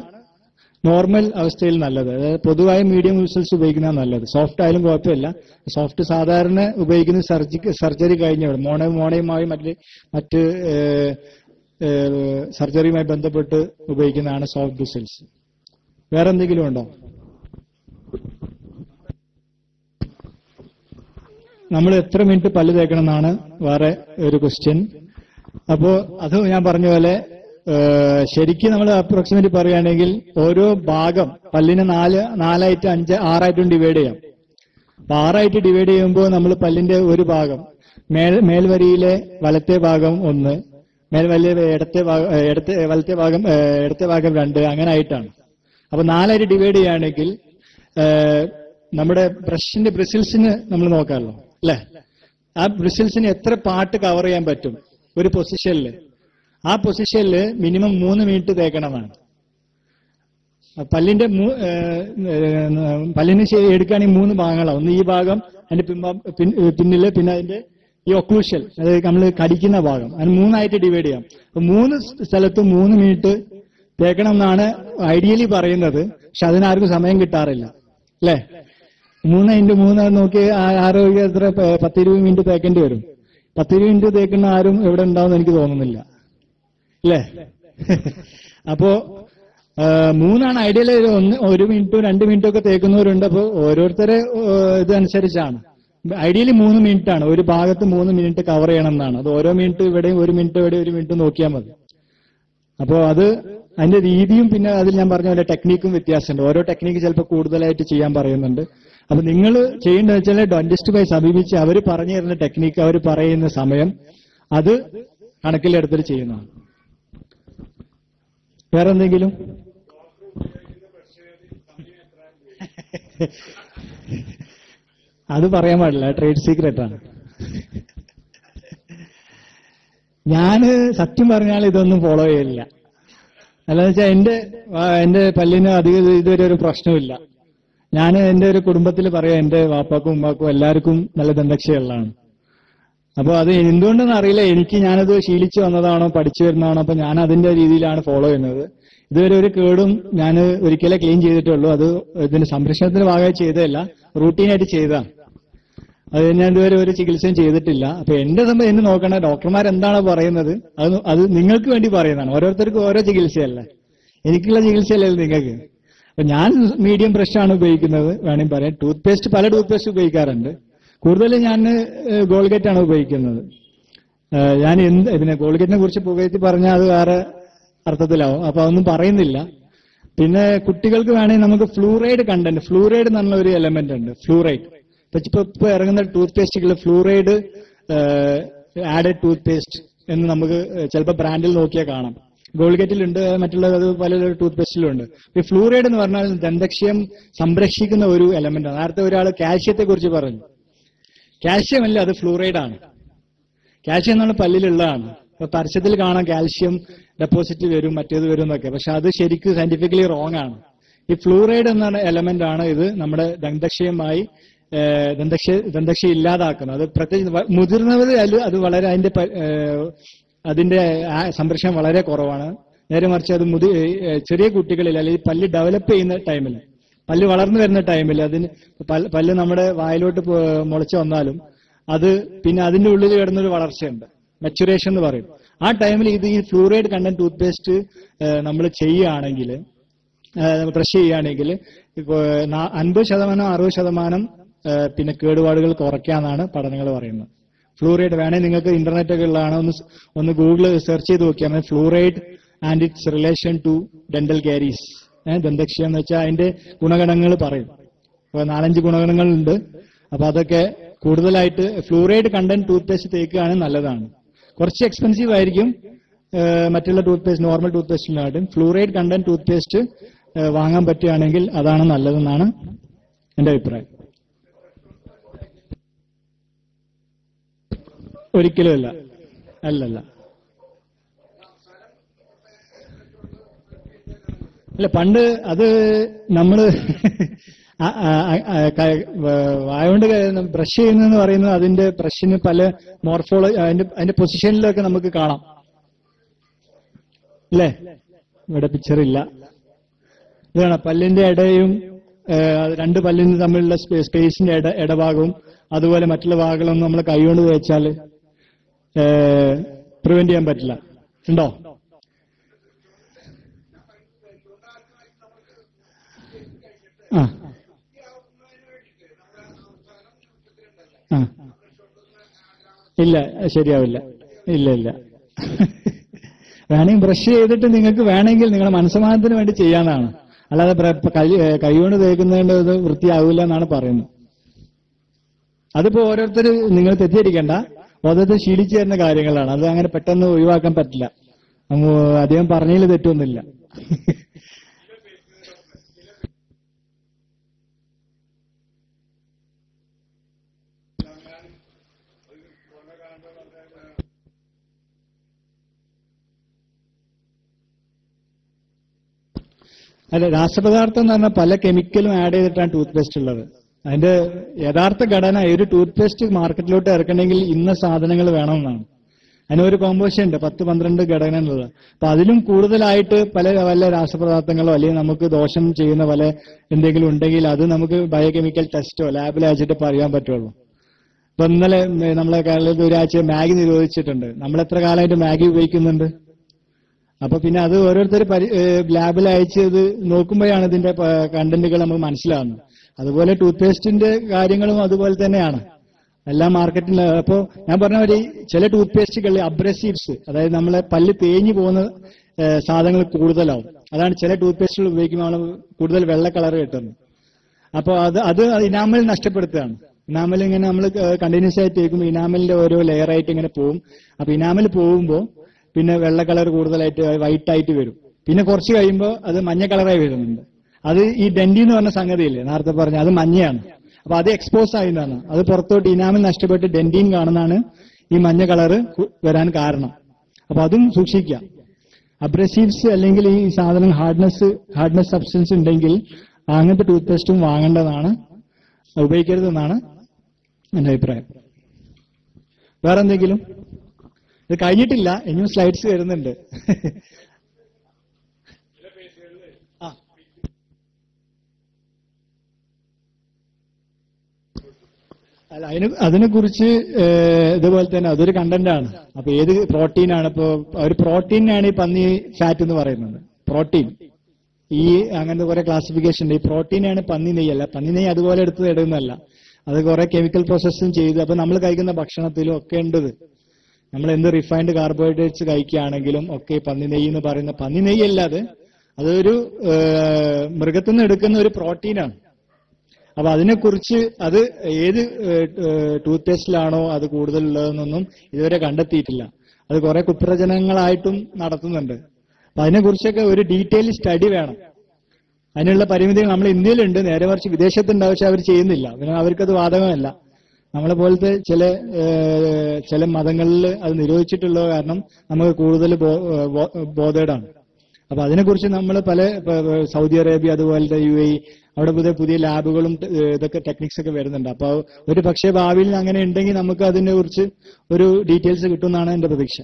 നോർമൽ അവസ്ഥയിൽ നല്ലത്. അതായത് പൊതുവായ മീഡിയം ബ്രിസിൽസ് ഉപയോഗിക്കുന്നതാണ് നല്ലത്. സോഫ്റ്റ് ആയാലും കുഴപ്പമില്ല. സോഫ്റ്റ് സാധാരണ ഉപയോഗിക്കുന്നത് സർജറി കഴിഞ്ഞവിടെ മോണയുമായി മറ്റ് സർജറിയുമായി ബന്ധപ്പെട്ട് ഉപയോഗിക്കുന്നതാണ് സോഫ്റ്റ് ബ്രിസിൽസ്. വേറെ എന്തെങ്കിലും ഉണ്ടോ? നമ്മൾ എത്ര മിനിറ്റ് പല്ല് തേക്കണം എന്നാണ് വേറെ ഒരു ക്വസ്റ്റ്യൻ. അപ്പോ അത് ഞാൻ പറഞ്ഞ പോലെ ശരിക്കും നമ്മൾ അപ്രോക്സിമേറ്റ് പറയുകയാണെങ്കിൽ ഓരോ ഭാഗം പല്ലിനെ 4 5 6 ഡിവൈഡ് ചെയ്യാം. അപ്പൊ 6 ഡിവൈഡ് ചെയ്യുമ്പോൾ നമ്മൾ പല്ലിന്റെ ഒരു ഭാഗം മേൽവരിയിലെ വലത്തെ ഭാഗം 1, മേൽവരിയിലെ വലത്തെ ഭാഗം ഇടത്തെ ഭാഗം 2, അങ്ങനെ ആയിട്ടാണ്. അപ്പൊ 4 ഡിവൈഡ് ചെയ്യുകയാണെങ്കിൽ നമ്മുടെ ബ്രഷിന്റെ ബ്രിസിൽസിന് നമ്മൾ നോക്കാമല്ലോ അല്ലെ, ആ ബ്രിസിൽസിന് എത്ര പാർട്ട് കവർ ചെയ്യാൻ പറ്റും ഒരു പൊസിഷനിൽ. ആ പൊസിഷനിൽ മിനിമം 3 മിനിറ്റ് തേക്കണമെന്നാണ്. പല്ലിന് എടുക്കുകയാണെങ്കിൽ 3 ഭാഗങ്ങളാണ്. ഒന്ന് ഈ ഭാഗം, അതിന്റെ പിന്നില്, പിന്നെ അതിന്റെ ഈ ഒക്ലൂഷ്യൽ, അതായത് നമ്മൾ കടിക്കുന്ന ഭാഗം, അതിന് 3 ഡിവൈഡ് ചെയ്യാം. അപ്പൊ 3 സ്ഥലത്തും 3 മിനിറ്റ് തേക്കണം എന്നാണ് ഐഡിയലി പറയുന്നത്. പക്ഷെ അതിനാർക്കും സമയം കിട്ടാറില്ല അല്ലെ. 3x3 നോക്കി ആരോഗ്യം എത്ര 10-20 മിനിറ്റ് തേക്കേണ്ടി വരും. 10-20 മിനിറ്റ് തേക്കുന്ന ആരും എവിടെ ഉണ്ടാവും എനിക്ക് തോന്നുന്നില്ല അല്ലേ. അപ്പോ 3 ഐഡിയൽ. 1 മിനിറ്റോ 2 മിനിറ്റോ ഒക്കെ തേക്കുന്നവരുണ്ട്. അപ്പൊ ഓരോരുത്തരെ ഇതനുസരിച്ചാണ്. ഐഡിയലി 3 മിനിറ്റ് ആണ്. ഒരു ഭാഗത്ത് 3 മിനിറ്റ് കവർ ചെയ്യണം എന്നാണ്. അത് ഓരോ മിനിറ്റ് ഇവിടെയും 1 മിനിറ്റ് ഇവിടെ 1 മിനിറ്റ് നോക്കിയാൽ മതി. അപ്പോൾ അത് അതിന്റെ രീതിയും പിന്നെ അതിൽ ഞാൻ പറഞ്ഞ പോലെ ടെക്നിക്കും വ്യത്യാസമുണ്ട്. ഓരോ ടെക്നിക്ക് ചിലപ്പോൾ കൂടുതലായിട്ട് ചെയ്യാൻ പറയുന്നുണ്ട്. അപ്പൊ നിങ്ങൾ ചെയ്യേണ്ടത് വെച്ചാൽ ഡെന്റിസ്റ്റുമായി സമീപിച്ച് അവർ പറഞ്ഞു തരുന്ന ടെക്നിക്ക്, അവർ പറയുന്ന സമയം, അത് കണക്കിലെടുത്തിട്ട് ചെയ്യുന്നതാണ്. വേറെ എന്തെങ്കിലും? അത് പറയാൻ പാടില്ല, ട്രേഡ് സീക്രട്ടാണ്. ഞാന് സത്യം പറഞ്ഞാൽ ഇതൊന്നും ഫോളോ ചെയ്യില്ല. അല്ലാന്ന് വെച്ചാൽ എന്റെ പല്ലിന് അധികം ഇതുവരെ ഒരു പ്രശ്നമില്ല. ഞാൻ എന്റെ ഒരു കുടുംബത്തിൽ പറയാം, എന്റെ വാപ്പാക്കും ഉമ്മാക്കും എല്ലാവർക്കും നല്ല ദന്തക്ഷയുള്ളതാണ്. അപ്പൊ അത് എന്തുകൊണ്ടെന്ന് അറിയില്ല, ഞാനത് ശീലിച്ചു വന്നതാണോ പഠിച്ചു വരുന്നതാണോ, അപ്പൊ ഞാൻ അതിന്റെ രീതിയിലാണ് ഫോളോ ചെയ്യുന്നത്. ഇതുവരെ ഒരു കേടും ഞാൻ ഒരിക്കലേ ക്ലീൻ ചെയ്തിട്ടുള്ളൂ. അത് ഇതിന്റെ സംരക്ഷണത്തിന്റെ ഭാഗമായി ചെയ്തതല്ല, റൂട്ടീനായിട്ട് ചെയ്തതാണ്. അത് ഞാൻ ഇതുവരെ ഒരു ചികിത്സയും ചെയ്തിട്ടില്ല. അപ്പൊ എന്റെ സംബന്ധം എന്നെ നോക്കണ ഡോക്ടർമാർ എന്താണോ പറയുന്നത് അത് നിങ്ങൾക്ക് വേണ്ടി പറയുന്നതാണ്. ഓരോരുത്തർക്കും ഓരോ ചികിത്സയല്ലേ, എനിക്കുള്ള ചികിത്സയല്ലേ നിങ്ങൾക്ക്. അപ്പൊ ഞാൻ മീഡിയം ബ്രഷാണ് ഉപയോഗിക്കുന്നത് വേണമെങ്കിൽ പറയാം. ടൂത്ത് പല ടൂത്ത് പേസ്റ്റ് ഉപയോഗിക്കാറുണ്ട്. കൂടുതലും ഞാൻ ഗോൾഗേറ്റ് ആണ് ഉപയോഗിക്കുന്നത്. ഞാൻ പിന്നെ ഗോൾഗേറ്റിനെ കുറിച്ച് പുകഴ്ത്തി പറഞ്ഞാൽ അത് വേറെ അർത്ഥത്തിലാവും, അപ്പൊ അതൊന്നും പറയുന്നില്ല. പിന്നെ കുട്ടികൾക്ക് വേണമെങ്കിൽ നമുക്ക് ഫ്ലൂറൈഡ് കണ്ടന്റ്, ഫ്ലൂറൈഡ് എന്ന് പറഞ്ഞ ഒരു എലമെന്റ് ഉണ്ട്, ഫ്ലൂറൈഡ്. ഇപ്പൊ ഇറങ്ങുന്ന ടൂത്ത് പേസ്റ്റുകൾ ഫ്ലൂറൈഡ് ആഡഡ് ടൂത്ത് പേസ്റ്റ് എന്ന് നമുക്ക് ചിലപ്പോൾ ബ്രാൻഡിൽ നോക്കിയാൽ കാണാം. ഗോൾഗേറ്റിലുണ്ട്, മറ്റുള്ള പല ടൂത്ത് പേസ്റ്റിലുണ്ട്. ഈ ഫ്ലൂറൈഡ് എന്ന് പറഞ്ഞാൽ ദന്തക്ഷയം സംരക്ഷിക്കുന്ന ഒരു എലമെന്റ് ആണ്. നേരത്തെ ഒരാൾ കാൽഷ്യത്തെ കുറിച്ച് പറഞ്ഞു. കാൽഷ്യം അല്ല, അത് ഫ്ലൂറൈഡ് ആണ്. കാൽഷ്യം എന്നാണ് പല്ലിലുള്ളതാണ്. ഇപ്പൊ പരസ്യത്തിൽ കാണാം കാൽഷ്യം ഡെപ്പോസിറ്റ് വരും, മറ്റേത് വരും എന്നൊക്കെ. പക്ഷെ അത് ശരിക്കും സയന്റിഫിക്കലി റോങ് ആണ്. ഈ ഫ്ലൂറൈഡ് എന്ന എലമെന്റ് ആണ് ഇത് നമ്മുടെ ദന്തക്ഷയമായി ദന്തക്ഷയം ഇല്ലാതാക്കുന്നത്. അത് പ്രത്യേകിച്ച് മുതിർന്നവർ അത് വളരെ അതിന്റെ സംരക്ഷണം വളരെ കുറവാണ്. നേരെ മറിച്ച് അത് ചെറിയ കുട്ടികളിൽ അല്ലെങ്കിൽ പല്ല് ഡെവലപ്പ് ചെയ്യുന്ന ടൈമിൽ, പല്ല് വളർന്നു വരുന്ന ടൈമിൽ, അതിന് പല്ല് നമ്മുടെ വായിലോട്ട് മുളച്ചു വന്നാലും അത് പിന്നെ അതിന്റെ ഉള്ളിൽ കിടന്നൊരു വളർച്ചയുണ്ട്, മെച്ചുറേഷൻ എന്ന് പറയും. ആ ടൈമിൽ ഈ ഫ്ലൂറൈഡ് കണ്ടന്റ് ടൂത്ത് പേസ്റ്റ് നമ്മൾ ചെയ്യുകയാണെങ്കിൽ, ബ്രഷ് ചെയ്യുകയാണെങ്കിൽ 50% 60% പിന്നെ കേടുപാടുകൾ കുറയ്ക്കാന്നാണ് പഠനങ്ങൾ പറയുന്നത്. ഫ്ലൂറൈഡ് വേണേൽ നിങ്ങൾക്ക് ഇന്റർനെറ്റ് ഒക്കെ ഉള്ളതാണ്, ഒന്ന് ഗൂഗിൾ സെർച്ച് ചെയ്ത് നോക്കിയാൽ മതി. Fluoride and its relation to dental caries. ദന്തക്ഷയം എന്ന് വെച്ചാൽ അതിന്റെ ഗുണഗണങ്ങൾ പറയും. അപ്പൊ 4-5 ഗുണഗണങ്ങളുണ്ട്. അപ്പൊ അതൊക്കെ കൂടുതലായിട്ട് ഫ്ലൂറൈഡ് കണ്ടന്റ് ടൂത്ത് പേസ്റ്റ് തേക്കുകയാണെങ്കിൽ നല്ലതാണ്. കുറച്ച് എക്സ്പെൻസീവ് ആയിരിക്കും മറ്റുള്ള ടൂത്ത് പേസ്റ്റ്, നോർമൽ ടൂത്ത് പേസ്റ്റിനായിട്ടും. ഫ്ലൂറൈഡ് കണ്ടന്റ് ടൂത്ത് പേസ്റ്റ് വാങ്ങാൻ പറ്റുകയാണെങ്കിൽ അതാണ് നല്ലതെന്നാണ് എന്റെ അഭിപ്രായം. ഒരിക്കലും അല്ലല്ല. അല്ല, പണ്ട് അത് നമ്മള് വായോണ്ട് ബ്രഷ് ചെയ്യുന്നതെന്ന് പറയുന്നത് അതിന്റെ ബ്രഷിന് പല മോർഫോളജി, അതിന്റെ പൊസിഷനിലൊക്കെ നമുക്ക് കാണാം അല്ലേ. ഇവിടെ പിക്ചർ ഇല്ല. ഇതാണ് പല്ലിന്റെ ഇടയും 2 പല്ലിന് തമ്മിലുള്ള സ്പേസിന്റെ ഇടഭാഗവും അതുപോലെ മറ്റുള്ള ഭാഗങ്ങളൊന്നും നമ്മൾ കൈകൊണ്ട് തേച്ചാൽ പ്രിവെന്റ് ചെയ്യാൻ പറ്റില്ല. ഉണ്ടോ? ആ ഇല്ല, ശരിയാവില്ല. ഇല്ല ഇല്ല. വേണമെങ്കിൽ ബ്രഷ് ചെയ്തിട്ട് നിങ്ങൾക്ക് വേണമെങ്കിൽ നിങ്ങളുടെ മനസ്സമാധാനത്തിന് വേണ്ടി ചെയ്യാനാണ്, അല്ലാതെ കൈകൊണ്ട് തേക്കുന്നതിന്റെ വൃത്തിയാവില്ല എന്നാണ് പറയുന്നത്. അതിപ്പോ ഓരോരുത്തർ നിങ്ങൾ തെറ്റിദ്ധരിക്കേണ്ട, ഓരോരുത്തർ ശീലിച്ചു തരുന്ന കാര്യങ്ങളാണ്. അത് അങ്ങനെ പെട്ടെന്ന് ഒഴിവാക്കാൻ പറ്റില്ല. അദ്ദേഹം പറഞ്ഞതിൽ തെറ്റൊന്നുമില്ല. അല്ല, രാസപദാർത്ഥം എന്ന് പറഞ്ഞാൽ പല കെമിക്കലും ആഡ് ചെയ്തിട്ടാണ് ടൂത്ത് പേസ്റ്റ് ഉള്ളത്. അതിന്റെ യഥാർത്ഥ ഘടന, ഒരു ടൂത്ത് പേസ്റ്റ് മാർക്കറ്റിലോട്ട് ഇറക്കണമെങ്കിൽ ഇന്ന സാധനങ്ങൾ വേണമെന്നാണ്. അതിനൊരു കോമ്പോസിഷൻ ഉണ്ട്, 10-12 ഘടകങ്ങളുള്ളത്. അപ്പൊ അതിലും കൂടുതലായിട്ട് പല രാസപദാർത്ഥങ്ങളോ അല്ലെങ്കിൽ നമുക്ക് ദോഷം ചെയ്യുന്ന പല എന്തെങ്കിലും ഉണ്ടെങ്കിൽ അത് നമുക്ക് ബയോകെമിക്കൽ ടെസ്റ്റോ ലാബിൽ അയച്ചിട്ട് പറയാൻ പറ്റുള്ളൂ. ഇപ്പൊ ഇന്നലെ നമ്മളെ കേരളത്തിൽ ഒരാഴ്ച മാഗി നിരോധിച്ചിട്ടുണ്ട്. നമ്മൾ എത്ര കാലമായിട്ട് മാഗി ഉപയോഗിക്കുന്നുണ്ട്? അപ്പൊ പിന്നെ അത് ഓരോരുത്തർ ലാബിൽ അയച്ച് ഇത് നോക്കുമ്പോഴാണ് ഇതിന്റെ കണ്ടന്റുകൾ നമുക്ക് മനസ്സിലാവുന്നത്. അതുപോലെ ടൂത്ത് പേസ്റ്റിന്റെ കാര്യങ്ങളും അതുപോലെ തന്നെയാണ് എല്ലാ മാർക്കറ്റിൽ. അപ്പോ ഞാൻ പറഞ്ഞ പോലെ ചില ടൂത്ത് പേസ്റ്റുകളിൽ അബ്രസീവ്സ്, അതായത് നമ്മളെ പല്ല് തേഞ്ഞു പോകുന്ന സാധനങ്ങൾ കൂടുതലാവും. അതാണ് ചില ടൂത്ത് പേസ്റ്റുകൾ ഉപയോഗിക്കുമ്പോൾ നമ്മൾ കൂടുതൽ വെള്ള കളർ കിട്ടുന്നത്. അപ്പൊ അത് ഇനാമൽ നഷ്ടപ്പെടുത്തുകയാണ്. ഇനാമൽ ഇങ്ങനെ നമ്മൾ കണ്ടിന്യൂസ് ആയിട്ട് തേക്കുമ്പോൾ ഇനാമലിന്റെ ഓരോ ലെയർ ആയിട്ട് ഇങ്ങനെ പോകും. അപ്പൊ ഇനാമൽ പോകുമ്പോൾ പിന്നെ വെള്ള കളർ കൂടുതലായിട്ട് വൈറ്റ് ആയിട്ട് വരും. പിന്നെ കുറച്ച് കഴിയുമ്പോൾ അത് മഞ്ഞ കളറായി വരുന്നുണ്ട്. അത് ഈ ഡെന്റി എന്ന് പറഞ്ഞ സംഗതിയില്ലേ നേരത്തെ പറഞ്ഞ, അത് മഞ്ഞയാണ്. അപ്പൊ അത് എക്സ്പോസ് ആയതാണ്. അത് പുറത്തോട്ട് ഇനാമിൽ നഷ്ടപ്പെട്ട് ഡെന്റീൻ കാണുന്നതാണ് ഈ മഞ്ഞ കളറ് വരാൻ കാരണം. അപ്പൊ അതും സൂക്ഷിക്കുക. അബ്രസീവ്സ് അല്ലെങ്കിൽ ഈ സാധനം ഹാർഡ്നെസ് സബ്സ്റ്റൻസ് ഉണ്ടെങ്കിൽ അങ്ങനത്തെ ടൂത്ത് പേസ്റ്റും വാങ്ങേണ്ടതാണ്, ഉപയോഗിക്കരുതെന്നാണ് എന്റെ അഭിപ്രായം. വേറെന്തെങ്കിലും? ഇത് കഴിഞ്ഞിട്ടില്ല, ഇനിയും സ്ലൈഡ്സ് വരുന്നുണ്ട്. അല്ല, അതിനെക്കുറിച്ച് ഇതുപോലെ തന്നെ അതൊരു കണ്ടന്റാണ്. അപ്പൊ ഏത് പ്രോട്ടീനാണ്? ഇപ്പോ ഒരു പ്രോട്ടീനാണ് ഈ പന്നി ഫാറ്റ് എന്ന് പറയുന്നത്. പ്രോട്ടീൻ ഈ അങ്ങനത്തെ കുറെ ക്ലാസിഫിക്കേഷൻ ഉണ്ട്. ഈ പ്രോട്ടീനാണ് പന്നി നെയ്യല്ല. പന്നി നെയ്യ് അതുപോലെ എടുത്ത് ഇടുന്നല്ല, അത് കുറെ കെമിക്കൽ പ്രോസസ്സും ചെയ്ത്. അപ്പൊ നമ്മൾ കഴിക്കുന്ന ഭക്ഷണത്തിലും ഒക്കെ ഉണ്ടത്. നമ്മൾ എന്ത് റിഫൈൻഡ് കാർബോഹൈഡ്രേറ്റ്സ് കഴിക്കുകയാണെങ്കിലും ഒക്കെ പന്നി നെയ്യ് എന്ന് പറയുന്ന പന്നി നെയ്യല്ല, അതൊരു മൃഗത്തിൽ നിന്ന് എടുക്കുന്ന ഒരു പ്രോട്ടീനാണ്. അപ്പൊ അതിനെക്കുറിച്ച് അത് ഏത് ടൂത്ത് പേസ്റ്റിലാണോ അത് കൂടുതലുള്ളതെന്നൊന്നും ഇതുവരെ കണ്ടെത്തിയിട്ടില്ല. അത് കുറെ കുപ്രചനങ്ങളായിട്ടും നടത്തുന്നുണ്ട്. അപ്പൊ അതിനെക്കുറിച്ചൊക്കെ ഒരു ഡീറ്റെയിൽ സ്റ്റഡി വേണം. അതിനുള്ള പരിമിതികൾ നമ്മൾ ഇന്ത്യയിലുണ്ട്, നേരെ മറിച്ച് വിദേശത്തുണ്ടാവും, പക്ഷെ അവർ ചെയ്യുന്നില്ല. പിന്നെ അവർക്കത് ബാധകമല്ല. നമ്മളെ പോലത്തെ ചില മതങ്ങളിൽ അത് നിരോധിച്ചിട്ടുള്ളത് കാരണം നമുക്ക് കൂടുതൽ ബോധേഡാണ്. അപ്പൊ അതിനെക്കുറിച്ച് നമ്മൾ സൗദി അറേബ്യ അതുപോലത്തെ UAE അവിടെ പുതിയ ലാബുകളും ഇതൊക്കെ ടെക്നിക്സ് ഒക്കെ വരുന്നുണ്ട്. അപ്പൊ ഒരു പക്ഷേ ഭാവിയിൽ അങ്ങനെ ഉണ്ടെങ്കിൽ നമുക്ക് അതിനെ കുറിച്ച് ഒരു ഡീറ്റെയിൽസ് കിട്ടുമെന്നാണ് എന്റെ പ്രതീക്ഷ.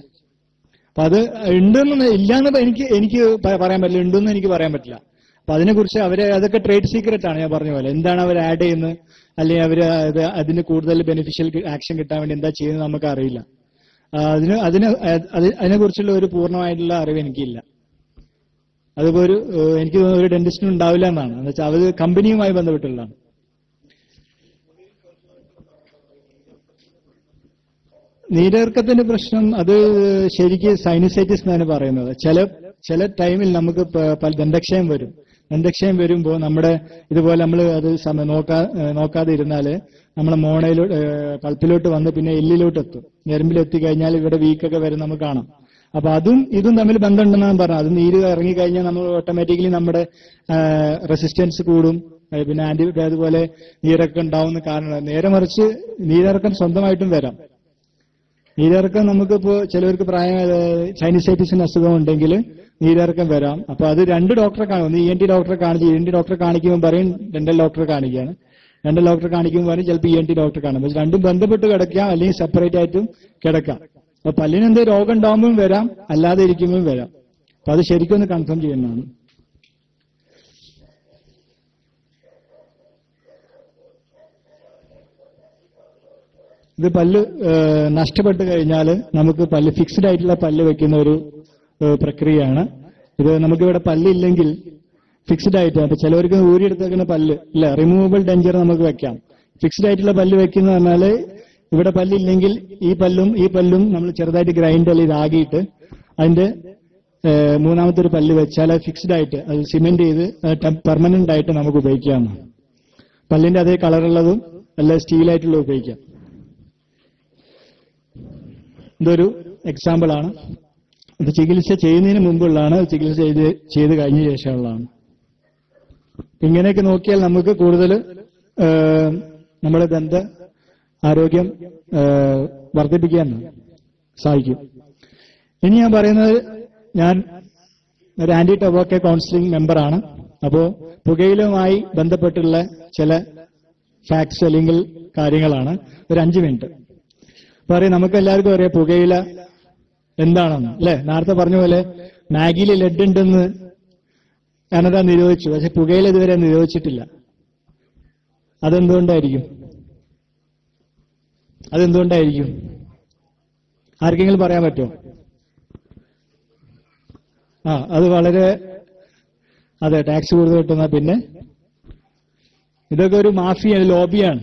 അപ്പൊ അത് ഉണ്ടെന്ന് ഇല്ലാന്ന് എനിക്ക് പറയാൻ പറ്റില്ല, ഉണ്ടെന്ന് എനിക്ക് പറയാൻ പറ്റില്ല. അപ്പൊ അതിനെക്കുറിച്ച് അതൊക്കെ ട്രേഡ് സീക്രറ്റ് ആണ്. ഞാൻ പറഞ്ഞ പോലെ എന്താണ് അവർ ആഡ് ചെയ്യുന്നത്, അല്ലെങ്കിൽ അവർ അതിന് കൂടുതൽ ബെനിഫിഷ്യൽ ആക്ഷൻ കിട്ടാൻ വേണ്ടി എന്താ ചെയ്യുന്നത് നമുക്ക് അറിയില്ല. അതിനെക്കുറിച്ചുള്ള ഒരു പൂർണ്ണമായിട്ടുള്ള അറിവ് എനിക്കില്ല. അതിപ്പോ എനിക്ക് തോന്നുന്നു ഒരു ഡെന്റിസ്റ്റിനും ഉണ്ടാവില്ല എന്നാണ്. എന്ന് വെച്ചാൽ അത് കമ്പനിയുമായി ബന്ധപ്പെട്ടുള്ളതാണ്. നീരിറക്കത്തിന്റെ പ്രശ്നം അത് ശരിക്കും സൈനസൈറ്റിസ് എന്നാണ് പറയുന്നത്. ചില ടൈമിൽ നമുക്ക് ദന്തക്ഷയം വരും. ദന്തക്ഷയം വരുമ്പോൾ നമ്മുടെ ഇതുപോലെ നമ്മൾ അത് നോക്കാതെ ഇരുന്നാല് നമ്മളെ മോണയിലോട്ട് പൾപ്പിലോട്ട് വന്ന് പിന്നെ എല്ലിലോട്ട് എത്തും. ഞരമ്പിലെത്തി കഴിഞ്ഞാൽ ഇവിടെ വീക്കൊക്കെ വരും നമുക്ക് കാണാം. അപ്പൊ ഇതും തമ്മിൽ ബന്ധമുണ്ടെന്നാണ് പറഞ്ഞത്. അത് നീര് ഇറങ്ങിക്കഴിഞ്ഞാൽ നമ്മൾ ഓട്ടോമാറ്റിക്കലി നമ്മുടെ റെസിസ്റ്റൻസ് കൂടും, പിന്നെ അതുപോലെ നീരക്കം ഉണ്ടാവുന്ന കാരണം. നേരെ മറിച്ച് നീരിറക്കം സ്വന്തമായിട്ടും വരാം. നീരിറക്കം നമുക്കിപ്പോ ചിലവർക്ക് സൈനസൈറ്റിസിന് അസുഖം ഉണ്ടെങ്കിൽ നീരിറക്കം വരാം. അപ്പൊ അത് 2 ഡോക്ടറെ കാണും. ഒന്ന് ENT ഡോക്ടറെ കാണിച്ച് ENT ഡോക്ടറെ കാണിക്കുമ്പോൾ പറയും ഡെന്റൽ ഡോക്ടറെ കാണിക്കുകയാണ്. ഡെന്റൽ ഡോക്ടറെ കാണിക്കുമ്പോൾ പറയും ചിലപ്പോൾ ENT ഡോക്ടറെ കാണും. പക്ഷെ രണ്ടും ബന്ധപ്പെട്ട് കിടക്കാം, അല്ലെങ്കിൽ സെപ്പറേറ്റ് ആയിട്ടും കിടക്കാം. അപ്പൊ പല്ലിന് എന്തെങ്കിലും രോഗം ഉണ്ടാകുമ്പോഴും വരാം, അല്ലാതെ ഇരിക്കുമ്പോഴും വരാം. അപ്പൊ അത് ശരിക്കും ഒന്ന് കൺഫേം ചെയ്യുന്നതാണ്. ഇത് പല്ല് നഷ്ടപ്പെട്ട് കഴിഞ്ഞാൽ നമുക്ക് ഫിക്സ്ഡ് ആയിട്ടുള്ള പല്ല് വെക്കുന്ന ഒരു പ്രക്രിയയാണ്. ഇത് നമുക്കിവിടെ പല്ലില്ലെങ്കിൽ ഫിക്സ്ഡ് ആയിട്ട്, അപ്പൊ ചിലവർക്ക് ഊരിയെടുത്തേക്കുന്ന പല്ല് ഇല്ല, റിമൂവബിൾ ഡെഞ്ചർ നമുക്ക് വെക്കാം. ഫിക്സ്ഡ് ആയിട്ടുള്ള പല്ല് വെക്കുന്ന പറഞ്ഞാല് ഇവിടെ പല്ലില്ലെങ്കിൽ ഈ പല്ലും നമ്മൾ ചെറുതായിട്ട് ഗ്രൈൻഡ് ഇതാകിയിട്ട് അതിന്റെ മൂന്നാമത്തെ ഒരു പല്ല് വെച്ചാൽ അത് ഫിക്സ്ഡ് ആയിട്ട് അത് സിമെന്റ് ചെയ്ത് പെർമനന്റ് ആയിട്ട് നമുക്ക് ഉപയോഗിക്കാവുന്നതാണ്. പല്ലിന്റെ അതേ കളറുള്ളതും അല്ല സ്റ്റീലായിട്ടുള്ള ഉപയോഗിക്കാം. ഇതൊരു എക്സാമ്പിൾ ആണ്. ഇത് ചികിത്സ ചെയ്യുന്നതിന് മുമ്പുള്ളതാണ്, ചികിത്സ ചെയ്ത് കഴിഞ്ഞ ശേഷമുള്ളതാണ്. ഇങ്ങനെയൊക്കെ നോക്കിയാൽ നമുക്ക് കൂടുതൽ നമ്മുടെ ദന്ത ആരോഗ്യം വർദ്ധിപ്പിക്കാൻ സാധിക്കും. ഇനി ഞാൻ പറയുന്നത്, ഞാൻ ഒരു ആന്റി ടൊബാക്കോ കൗൺസിലിംഗ് മെമ്പറാണ്. അപ്പോൾ പുകയിലുമായി ബന്ധപ്പെട്ടുള്ള ചില ഫാക്ട്സ് അല്ലെങ്കിൽ കാര്യങ്ങളാണ്. ഒരു 5 മിനിറ്റ് പറയും. നമുക്ക് എല്ലാവർക്കും അറിയാം പുകയില എന്താണെന്ന്, അല്ലെ? നേരത്തെ പറഞ്ഞ പോലെ മാഗിയിൽ ലെഡ് ഉണ്ടെന്ന് കാനഡ നിരോധിച്ചു, പക്ഷെ പുകയില ഇതുവരെ നിരോധിച്ചിട്ടില്ല. അതെന്തുകൊണ്ടായിരിക്കും? ആർക്കെങ്കിലും പറയാൻ പറ്റുമോ? അത് വളരെ അതെ, ടാക്സ് കൂടുതൽ കിട്ടുന്ന, പിന്നെ ഇതൊക്കെ ഒരു മാഫിയ ലോബിയാണ്.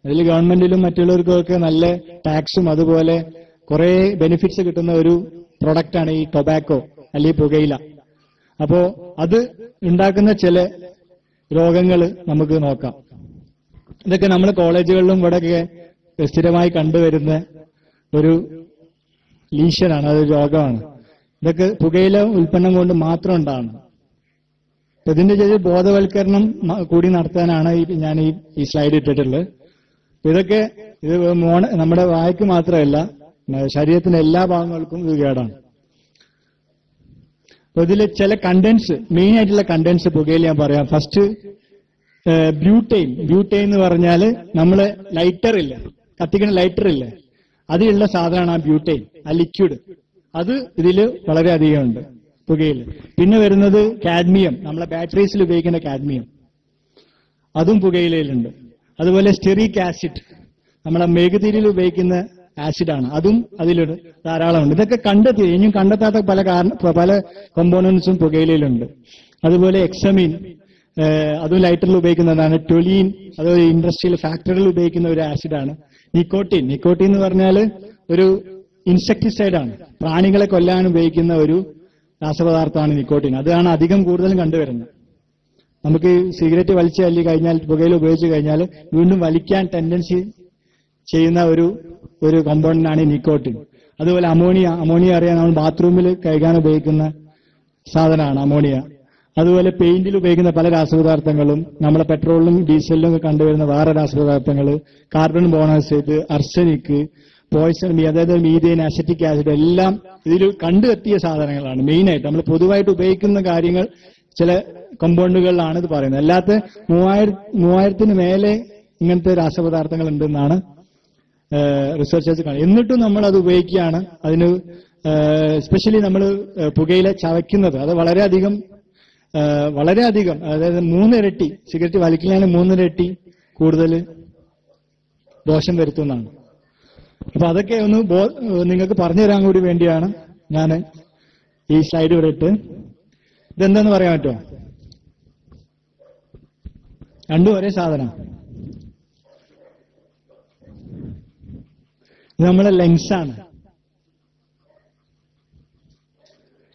അതിൽ ഗവൺമെന്റിലും മറ്റുള്ളവർക്കും ഒക്കെ നല്ല ടാക്സും അതുപോലെ കുറെ ബെനിഫിറ്റ്സ് കിട്ടുന്ന ഒരു പ്രൊഡക്റ്റാണ് ഈ ടൊബാക്കോ അല്ലെങ്കിൽ പുകയില. അപ്പോ അത് ഉണ്ടാക്കുന്ന ചില രോഗങ്ങൾ നമുക്ക് നോക്കാം. ഇതൊക്കെ നമ്മൾ കോളേജുകളിലും ഇവിടെയൊക്കെ സ്ഥിരമായി കണ്ടുവരുന്ന ഒരു ലീഷനാണ്, അതൊരു രോഗമാണ്. ഇതൊക്കെ പുകയില ഉൽപ്പന്നം കൊണ്ട് മാത്രം ഉണ്ടാണ്. ഇതിന്റെ ചെറിയ ബോധവൽക്കരണം കൂടി നടത്താനാണ് ഞാൻ ഈ സ്ലൈഡ് ഇട്ടിട്ടുള്ളത്. ഇതൊക്കെ ഇത് നമ്മുടെ വായ്ക്ക് മാത്രമല്ല, ശരീരത്തിന്റെ എല്ലാ ഭാഗങ്ങൾക്കും ഇത് കേടാണ്. അപ്പൊ ഇതിൽ ചില കണ്ടന്റ്സ്, മെയിൻ ആയിട്ടുള്ള കണ്ടന്റ്സ് പുകയിൽ ഞാൻ പറയാം. First butyne. ബ്യൂട്ടൈൻ എന്ന് പറഞ്ഞാല് നമ്മള് ലൈറ്റർ ഇല്ല, കത്തിക്കുന്ന ലൈറ്റർ ഇല്ല, അതിലുള്ള സാധനമാണ് ആ ബ്യൂട്ടൈൻ, ആ ലിക്വിഡ്. അത് ഇതിൽ വളരെ അധികം ഉണ്ട് പുകയിൽ. പിന്നെ വരുന്നത് കാഡ്മിയം, നമ്മളെ ബാറ്ററീസിൽ ഉപയോഗിക്കുന്ന കാഡ്മിയം, അതും പുകയിലുണ്ട്. അതുപോലെ സ്റ്റെറിക് ആസിഡ്, നമ്മളെ മെഴുകുതിരിയിൽ ഉപയോഗിക്കുന്ന ആസിഡാണ്, അതും അതിലുണ്ട്, ധാരാളമുണ്ട്. ഇതൊക്കെ കണ്ടെത്തി, ഇനിയും കണ്ടെത്താത്ത പല കോമ്പോണൻസും പുകയിലുണ്ട്. അതുപോലെ എക്സമീൻ, അതും ലൈറ്ററിൽ ഉപയോഗിക്കുന്നതാണ്. ടൊലീൻ, അതുപോലെ ഇൻഡസ്ട്രിയൽ ഫാക്ടറിയിൽ ഉപയോഗിക്കുന്ന ഒരു ആസിഡാണ്. നിക്കോട്ടിൻ. നിക്കോട്ടിൻ എന്ന് പറഞ്ഞാൽ ഒരു ഇൻസെക്ടിസൈഡാണ്, പ്രാണികളെ കൊല്ലാൻ ഉപയോഗിക്കുന്ന ഒരു രാസപദാർത്ഥമാണ് നിക്കോട്ടിൻ. അതാണ് അധികം കൂടുതലും കണ്ടുവരുന്നത്. നമുക്ക് സിഗരറ്റ് വലിച്ചു തള്ളി കഴിഞ്ഞാൽ, പുകയില ഉപയോഗിച്ച് കഴിഞ്ഞാൽ വീണ്ടും വലിക്കാൻ ടെൻഡൻസി ചെയ്യുന്ന ഒരു കോമ്പൗണ്ടാണ് നിക്കോട്ടിൻ. അതുപോലെ അമോണിയ അറിയാം, നമ്മൾ ബാത്റൂമിൽ കഴുകാൻ ഉപയോഗിക്കുന്ന സാധനമാണ് അമോണിയ. അതുപോലെ പെയിന്റിൽ ഉപയോഗിക്കുന്ന പല രാസപദാർത്ഥങ്ങളും, നമ്മളെ പെട്രോളിലും ഡീസലിലും ഒക്കെ കണ്ടുവരുന്ന വേറെ രാസപദാർത്ഥങ്ങൾ, കാർബൺ മോണോക്സൈഡ്, അർസനിക്, പോയിസൺ, അതായത് മീഥേൻ, അസറ്റിക് ആസിഡ്, എല്ലാം ഇതിൽ കണ്ടെത്തിയ സാധനങ്ങളാണ്. മെയിനായിട്ട് നമ്മൾ പൊതുവായിട്ട് ഉപയോഗിക്കുന്ന കാര്യങ്ങൾ ചില കമ്പൗണ്ടുകളിലാണ് ഇത് പറയുന്നത്. അല്ലാത്ത 3000 മേലെ ഇങ്ങനത്തെ രാസപദാർത്ഥങ്ങൾ ഉണ്ടെന്നാണ് റിസർച്ചേഴ്സ് കാണുന്നത്. എന്നിട്ടും നമ്മൾ അത് ഉപയോഗിക്കുകയാണ്. അതിന് എസ്പെഷ്യലി നമ്മൾ പുകയില ചവയ്ക്കുന്നത്, അത് വളരെയധികം അതായത് 3 ഇരട്ടി, സിഗരറ്റ് വലിക്കുന്നതിന് 3 ഇരട്ടി കൂടുതൽ ദോഷം വരുത്തുന്നതാണ്. അപ്പൊ അതൊക്കെ ഒന്ന് നിങ്ങൾക്ക് പറഞ്ഞു തരാൻ കൂടി വേണ്ടിയാണ് ഞാൻ ഈ സ്ലൈഡ് ഇവിടെ ഇട്ട്. ഇതെന്താന്ന് പറയാൻ പറ്റുമോ? രണ്ടും ഒരേ സാധനം. ഇത് നമ്മളെ ലെങ്സാണ്.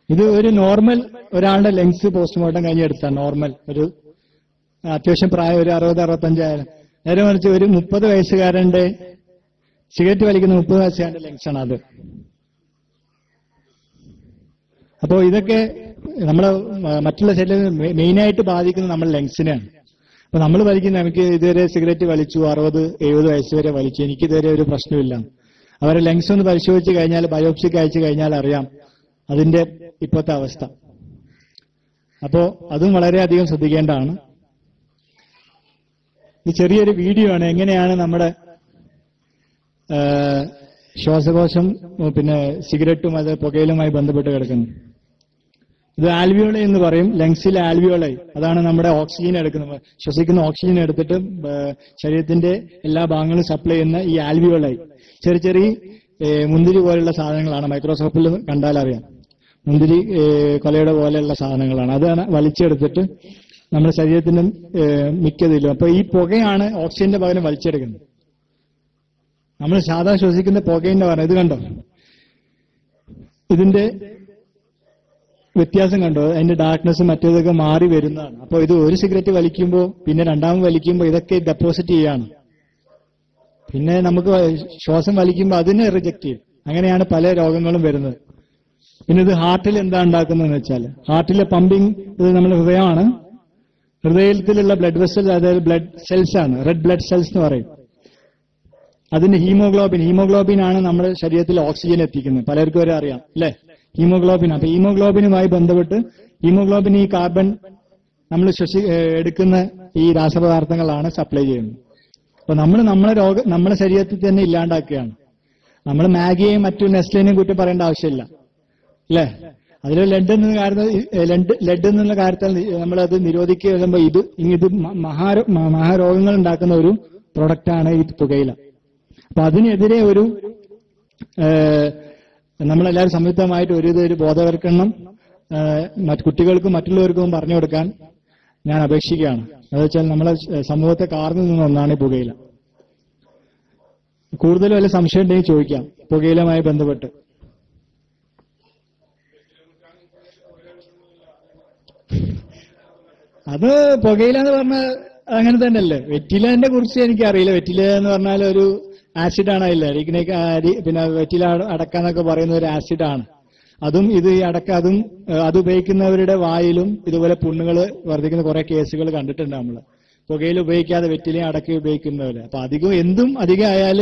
ഇത് ഒരു നോർമൽ ഒരാളുടെ ലെങ്സ് പോസ്റ്റ്മോർട്ടം കഴിഞ്ഞ് എടുത്താൽ നോർമൽ ഒരു അത്യാവശ്യം പ്രായം ഒരു 60-65 ആയാലും, നേരെ മറിച്ച് ഒരു 30 വയസ്സുകാരന്റെ സിഗരറ്റ് വലിക്കുന്ന 30 വയസ്സുകാരന്റെ ലെങ്സാണ് അത്. അപ്പോ ഇതൊക്കെ നമ്മളെ മറ്റുള്ള ശരീരം മെയിനായിട്ട് ബാധിക്കുന്നത് നമ്മുടെ ലെങ്സിനെയാണ്. അപ്പൊ നമ്മൾ വലിക്കുന്ന, എനിക്ക് ഇതുവരെ സിഗരറ്റ് വലിച്ചു 60-70 വയസ്സ് വരെ വലിച്ചു, എനിക്ക് ഇതുവരെ ഒരു പ്രശ്നമില്ല. അവരെ ലെങ്സ് ഒന്ന് പരിശോധിച്ച് കഴിഞ്ഞാൽ, ബയോപ്സിക്ക് അയച്ചു കഴിഞ്ഞാൽ അറിയാം അതിന്റെ ഇപ്പോഴത്തെ അവസ്ഥ. അപ്പോ അതും വളരെയധികം ശ്രദ്ധിക്കേണ്ടതാണ്. ഇത് ചെറിയൊരു വീഡിയോ ആണ്, എങ്ങനെയാണ് നമ്മുടെ ശ്വാസകോശം പിന്നെ സിഗരറ്റും അത് പുകയിലുമായി ബന്ധപ്പെട്ട് കിടക്കുന്നത്. ഇത് ആൽവിയോളൈ എന്ന് പറയും, ലങ്സിലെ ആൽവിയോളൈ, അതാണ് നമ്മുടെ ഓക്സിജൻ എടുക്കുന്നത്, ശ്വസിക്കുന്ന ഓക്സിജൻ എടുത്തിട്ട് ശരീരത്തിന്റെ എല്ലാ ഭാഗങ്ങളും സപ്ലൈ ചെയ്യുന്ന ഈ ആൽവിയോളൈ. ചെറിയ മുന്തിരി പോലെയുള്ള സാധനങ്ങളാണ്, മൈക്രോസ്കോപ്പിൽ കണ്ടാൽ അറിയാം, മുന്തിരി കൊലയുടെ പോലെയുള്ള സാധനങ്ങളാണ്. അതാണ് വലിച്ചെടുത്തിട്ട് നമ്മുടെ ശരീരത്തിന്റെ മിക്കതിലും. അപ്പൊ ഈ പുകയാണ് ഓക്സിജന്റെ പകരം വലിച്ചെടുക്കുന്നത്. നമ്മൾ സാധാ ശ്വസിക്കുന്ന പുകയിന്റെ പറഞ്ഞ ഇത് കണ്ടോ, ഇതിന്റെ വ്യത്യാസം കണ്ടോ, അതിന്റെ ഡാർക്ക്നെസ് മറ്റേതൊക്കെ മാറി വരുന്നതാണ്. അപ്പൊ ഇത് ഒരു സിഗരറ്റ് വലിക്കുമ്പോൾ പിന്നെ രണ്ടാമത് വലിക്കുമ്പോൾ ഇതൊക്കെ ഡെപ്പോസിറ്റ് ചെയ്യാണ്. പിന്നെ നമുക്ക് ശ്വാസം വലിക്കുമ്പോൾ അതിനെ റിജക്ട് ചെയ്യും. അങ്ങനെയാണ് പല രോഗങ്ങളും വരുന്നത്. പിന്നെ ഇത് ഹാർട്ടിൽ എന്താ ഉണ്ടാക്കുന്നതെന്ന് വെച്ചാൽ, ഹാർട്ടിലെ പമ്പിങ് ഇത് നമ്മുടെ ഹൃദയമാണ്. ഹൃദയത്തിലുള്ള ബ്ലഡ് വെസൽസ്, അതായത് ബ്ലഡ് സെൽസ് ആണ്, റെഡ് ബ്ലഡ് സെൽസ് എന്ന് പറയും. അതിന്റെ ഹീമോഗ്ലോബിൻ ആണ് നമ്മുടെ ശരീരത്തിൽ ഓക്സിജൻ എത്തിക്കുന്നത്. പലർക്കും വരെ അറിയാം അല്ലെ, ഹീമോഗ്ലോബിൻ. അപ്പൊ ഹീമോഗ്ലോബിനുമായി ബന്ധപ്പെട്ട് ഹീമോഗ്ലോബിൻ ഈ കാർബൺ നമ്മൾ എടുക്കുന്ന ഈ രാസപദാർത്ഥങ്ങളാണ് സപ്ലൈ ചെയ്യുന്നത്. അപ്പൊ നമ്മൾ നമ്മുടെ ശരീരത്തിൽ തന്നെ ഇല്ലാണ്ടാക്കുകയാണ്. നമ്മൾ മാഗിയെയും മറ്റു നെസ്ലിനെയും കുറ്റം പറയേണ്ട ആവശ്യമില്ല അല്ലെ. അതിൽ ലെഡ് എന്നുള്ള കാര്യത്തിൽ നമ്മളത് നിരോധിക്കുക വരുമ്പോൾ ഇത് മഹാരോഗങ്ങൾ ഉണ്ടാക്കുന്ന ഒരു പ്രൊഡക്റ്റാണ് ഈ പുകയില. അപ്പൊ അതിനെതിരെ ഒരു നമ്മളെല്ലാവരും സംയുക്തമായിട്ട് ഒരു ബോധവൽക്കരണം കുട്ടികൾക്കും മറ്റുള്ളവർക്കും പറഞ്ഞു കൊടുക്കാൻ ഞാൻ അപേക്ഷിക്കുകയാണ്. അതെന്ന് വെച്ചാൽ നമ്മളെ സമൂഹത്തെ കാർന്നു നിന്ന ഒന്നാണ് ഈ പുകയില. കൂടുതൽ വല്ല സംശയം ഉണ്ടെങ്കിൽ ചോദിക്കാം പുകയിലുമായി ബന്ധപ്പെട്ട്. അത് പുകയില എന്ന് പറഞ്ഞാൽ അങ്ങനെ തന്നെയല്ലേ. വെറ്റിലേനെ കുറിച്ച് എനിക്കറിയില്ല. വെറ്റില എന്ന് പറഞ്ഞാൽ ഒരു ആസിഡാണ്. അതില്ല പിന്നെ വെറ്റില അടക്കാന്നൊക്കെ പറയുന്ന ഒരു ആസിഡാണ്. അതും ഇത് ഈ അടക്ക അത് ഉപയോഗിക്കുന്നവരുടെ വായിലും ഇതുപോലെ പുണ്ണുകൾ വർദ്ധിക്കുന്ന കുറെ കേസുകൾ കണ്ടിട്ടുണ്ട് നമ്മൾ. പുകയിൽ ഉപയോഗിക്കാതെ വെറ്റിലയും അടക്ക ഉപയോഗിക്കുന്നവര്. അപ്പൊ എന്തും അധികം ആയാൽ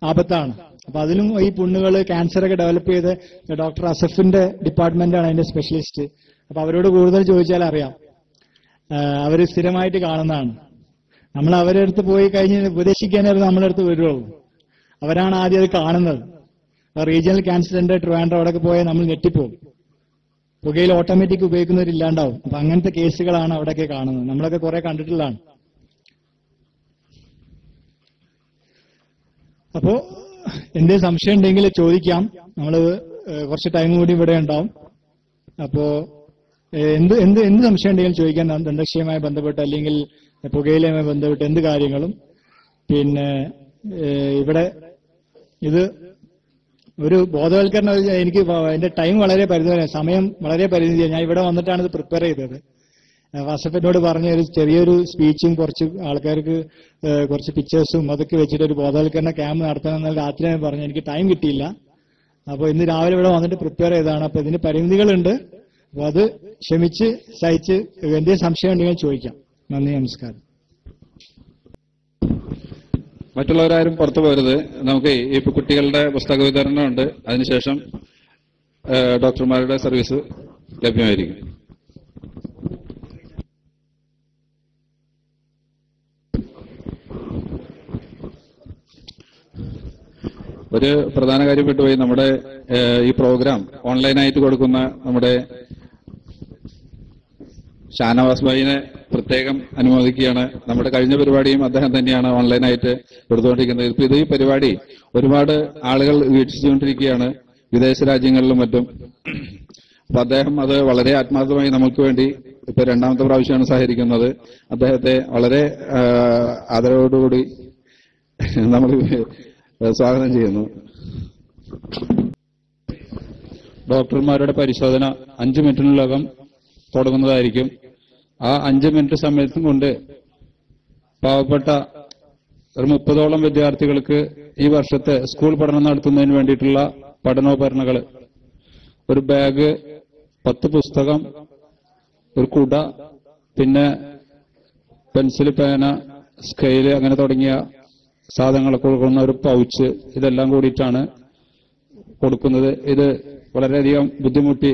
ആപത്താണ്. അപ്പൊ അതിലും ഈ പുണ്ണുകൾ ക്യാൻസറൊക്കെ ഡെവലപ്പ് ചെയ്ത് ഡോക്ടർ അസഫിന്റെ ഡിപ്പാർട്ട്മെന്റാണ് അതിന്റെ സ്പെഷ്യലിസ്റ്റ്. അപ്പൊ അവരോട് കൂടുതൽ ചോദിച്ചാൽ അറിയാം. അവര് സ്ഥിരമായിട്ട് കാണുന്നതാണ്. നമ്മൾ അവരുടെ അടുത്ത് പോയി കഴിഞ്ഞ് ഉപദേശിക്കാനായിരുന്നു നമ്മുടെ അടുത്ത് വരുള്ളൂ. അവരാണ് ആദ്യം അത് കാണുന്നത്. റീജിയണൽ ക്യാൻസർ സെന്റർ ട്രിവാൻഡ്രം അവിടെയൊക്കെ പോയാൽ നമ്മൾ ഞെട്ടിപ്പോകും. പുകയിൽ ഓട്ടോമാറ്റിക് ഉപയോഗിക്കുന്നവരില്ലാണ്ടാവും. അപ്പൊ അങ്ങനത്തെ കേസുകളാണ് അവിടെയൊക്കെ കാണുന്നത്. നമ്മളൊക്കെ കുറെ കണ്ടിട്ടുള്ളതാണ്. അപ്പോ എന്തെങ്കിലും സംശയം ഉണ്ടെങ്കിൽ ചോദിക്കാം. നമ്മള് കുറച്ച് ടൈം കൂടി ഇവിടെ ഉണ്ടാവും. അപ്പോ എന്ത് സംശയം ഉണ്ടെങ്കിലും ചോദിക്കാൻ. ദന്തക്ഷയവുമായി ബന്ധപ്പെട്ട് അല്ലെങ്കിൽ പുകയിലുമായി ബന്ധപ്പെട്ട് എന്ത് കാര്യങ്ങളും. പിന്നെ ഇവിടെ ഇത് ഒരു ബോധവൽക്കരണം. എനിക്ക് എന്റെ ടൈം വളരെ പരിമിതമാണ്, സമയം വളരെ പരിമിതിയാണ്. ഞാൻ ഇവിടെ വന്നിട്ടാണ് ഇത് പ്രിപ്പയർ ചെയ്തത്. വാസഫിനോട് പറഞ്ഞ ഒരു ചെറിയൊരു സ്പീച്ചും കുറച്ച് ആൾക്കാർക്ക് കുറച്ച് പിക്ചേഴ്സും അതൊക്കെ വെച്ചിട്ട് ഒരു ബോധവൽക്കരണ ക്യാമ്പ് നടത്തണമെന്നാൽ രാത്രി ഞാൻ പറഞ്ഞു. എനിക്ക് ടൈം കിട്ടിയില്ല. അപ്പൊ ഇന്ന് രാവിലെ ഇവിടെ വന്നിട്ട് പ്രിപ്പയർ ചെയ്തതാണ്. അപ്പൊ ഇതിന് പരിമിതികളുണ്ട്. അപ്പൊ അത് ക്ഷമിച്ച് സഹിച്ച് എന്തെങ്കിലും സംശയം ഉണ്ടെങ്കിൽ ചോദിക്കാം. നന്ദി, നമസ്കാരം. മറ്റുള്ളവരാരും പുറത്തു പോരുത്. നമുക്ക് ഈ കുട്ടികളുടെ പുസ്തക വിതരണമുണ്ട്. അതിനുശേഷം ഡോക്ടർമാരുടെ സർവീസ് ലഭ്യമായിരിക്കും. ഒരു പ്രധാന കാര്യം വിട്ടുപോയി. നമ്മുടെ ഈ പ്രോഗ്രാം ഓൺലൈനായിട്ട് കൊടുക്കുന്ന നമ്മുടെ ഷാനവാസ് ഭായിനെ പ്രത്യേകം അനുമോദിക്കുകയാണ്. നമ്മുടെ കഴിഞ്ഞ പരിപാടിയും അദ്ദേഹം തന്നെയാണ് ഓൺലൈനായിട്ട് എടുത്തുകൊണ്ടിരിക്കുന്നത്. ഇപ്പൊ ഈ പരിപാടി ഒരുപാട് ആളുകൾ വീക്ഷിച്ചുകൊണ്ടിരിക്കുകയാണ്, വിദേശ രാജ്യങ്ങളിലും മറ്റും. അപ്പൊ അദ്ദേഹം അത് വളരെ ആത്മാർത്ഥമായി നമുക്ക് വേണ്ടി ഇപ്പൊ രണ്ടാമത്തെ പ്രാവശ്യമാണ് സഹകരിക്കുന്നത്. അദ്ദേഹത്തെ വളരെ ആദരവോടുകൂടി നമ്മൾ സ്വാഗതം ചെയ്യുന്നു. ഡോക്ടർമാരുടെ പരിശോധന 5 മിനിറ്റിനകം തുടങ്ങുന്നതായിരിക്കും. ആ 5 മിനിറ്റ് സമയത്തും കൊണ്ട് പാവപ്പെട്ട ഒരു 30ഓളം വിദ്യാർത്ഥികൾക്ക് ഈ വർഷത്തെ സ്കൂൾ പഠനം നടത്തുന്നതിന് വേണ്ടിയിട്ടുള്ള പഠനോപകരണങ്ങൾ, ഒരു ബാഗ്, 10 പുസ്തകം, ഒരു കുട, പിന്നെ പെൻസിൽ, പേന, സ്കെയില് അങ്ങനെ തുടങ്ങിയ സാധനങ്ങളൊക്കെ കൊടുക്കുന്ന ഒരു പൗച്ച്, ഇതെല്ലാം കൂടിയിട്ടാണ് കൊടുക്കുന്നത്. ഇത് വളരെയധികം ബുദ്ധിമുട്ടി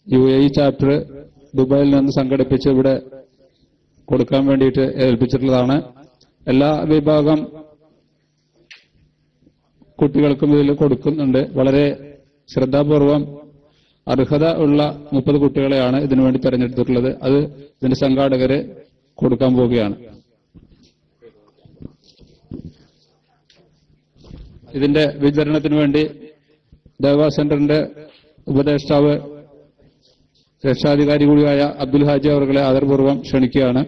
UAE ചാപ്റ്റർ ദുബായിൽ നിന്ന് സംഘടിപ്പിച്ച് ഇവിടെ കൊടുക്കാൻ വേണ്ടിയിട്ട് ഏൽപ്പിച്ചിട്ടുള്ളതാണ്. എല്ലാ വിഭാഗം കുട്ടികൾക്കും ഇതിൽ കൊടുക്കുന്നുണ്ട്. വളരെ ശ്രദ്ധാപൂർവം അർഹത ഉള്ള 30 കുട്ടികളെയാണ് ഇതിനുവേണ്ടി തെരഞ്ഞെടുത്തിട്ടുള്ളത്. അത് ഇതിന്റെ സംഘാടകര് കൊടുക്കാൻ പോവുകയാണ്. ഇതിന്റെ വിതരണത്തിന് വേണ്ടി ദേവാ സെന്ററിന്റെ ഉപദേഷ്ടാവ് രക്ഷാധികാരി കൂടിയായ അബ്ദുൽ ഹാജി അവരെ ആദരപൂർവ്വം ക്ഷണിക്കുകയാണ്.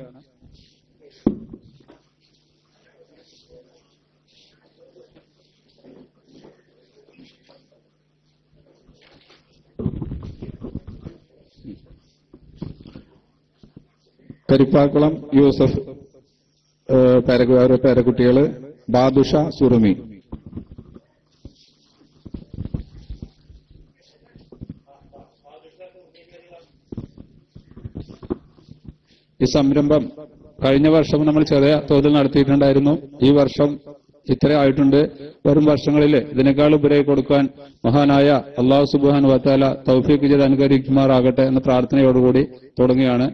കരിപ്പാക്കുളം യൂസഫ് പേരക്കുട്ടികള് ബാദുഷ സുറുമി. ഈ സംരംഭം കഴിഞ്ഞ വർഷം നമ്മൾ ചെറിയ തോതിൽ നടത്തിയിട്ടുണ്ടായിരുന്നു. ഈ വർഷം ഇത്ര ആയിട്ടുണ്ട്. വരും വർഷങ്ങളിൽ ഇതിനേക്കാൾ ഉപരിയായി കൊടുക്കാൻ മഹാനായ അല്ലാഹു സുബ്ഹാനഹു വ തആല തൗഫീഖ് ചെയ്ത് അനുഗ്രഹിക്കുമാറാകട്ടെ എന്ന പ്രാർത്ഥനയോടുകൂടി തുടങ്ങുകയാണ്.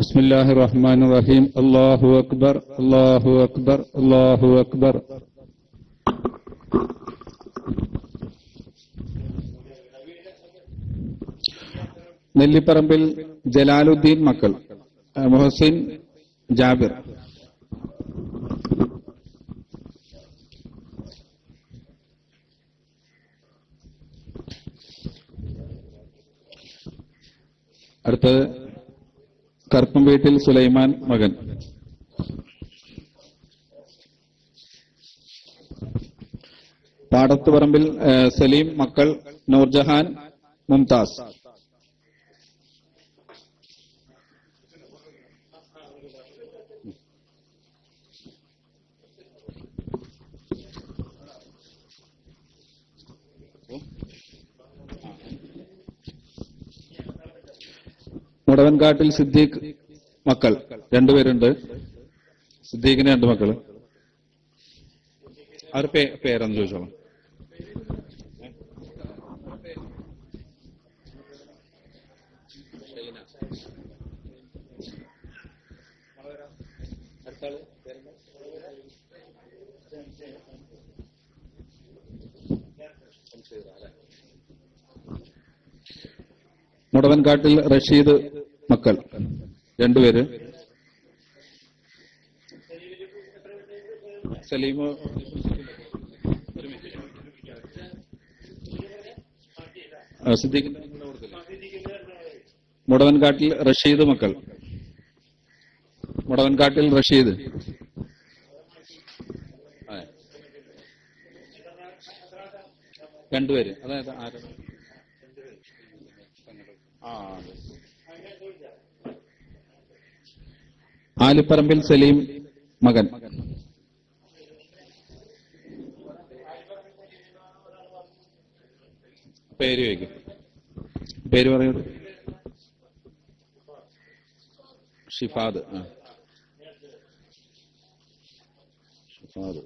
ബിസ്മില്ലാഹിർ റഹ്മാനിർ റഹീം. അല്ലാഹു അക്ബർ, അല്ലാഹു അക്ബർ, അല്ലാഹു അക്ബർ. നെല്ലിപ്പറമ്പിൽ ജലാലുദ്ദീൻ മക്കൾ മുഹസിൻ ജാബിർ. അടുത്തത് കറുപ്പം വീട്ടിൽ സുലൈമാൻ മകൻ. പാടത്തുപറമ്പിൽ സലീം മക്കൾ നൂർജഹാൻ മുംതാസ്. മുടവൻകാട്ടിൽ സിദ്ദീഖ് മക്കൾ രണ്ടുപേരുണ്ട്. സിദ്ദീഖിന് 2 മക്കള്. അവരുടെ പേരെന്ന് ചോദിച്ചോളാം. മുടവൻകാട്ടിൽ റഷീദ് മക്കൾ രണ്ടുപേര്. സലീമോ സിദ്ദീഖിന്റെ മുടവൻകാട്ടിൽ റഷീദ് മക്കൾ. മുടവൻകാട്ടിൽ റഷീദ്. രണ്ടുപേര്. അതായത് ആരാണ്? ആലിപ്പറമ്പിൽ സലീം മകൻ. പേര് ചോദിക്കും. പേര് പറയൂ. ഷിഫാദ്. ഷിഫാദ്.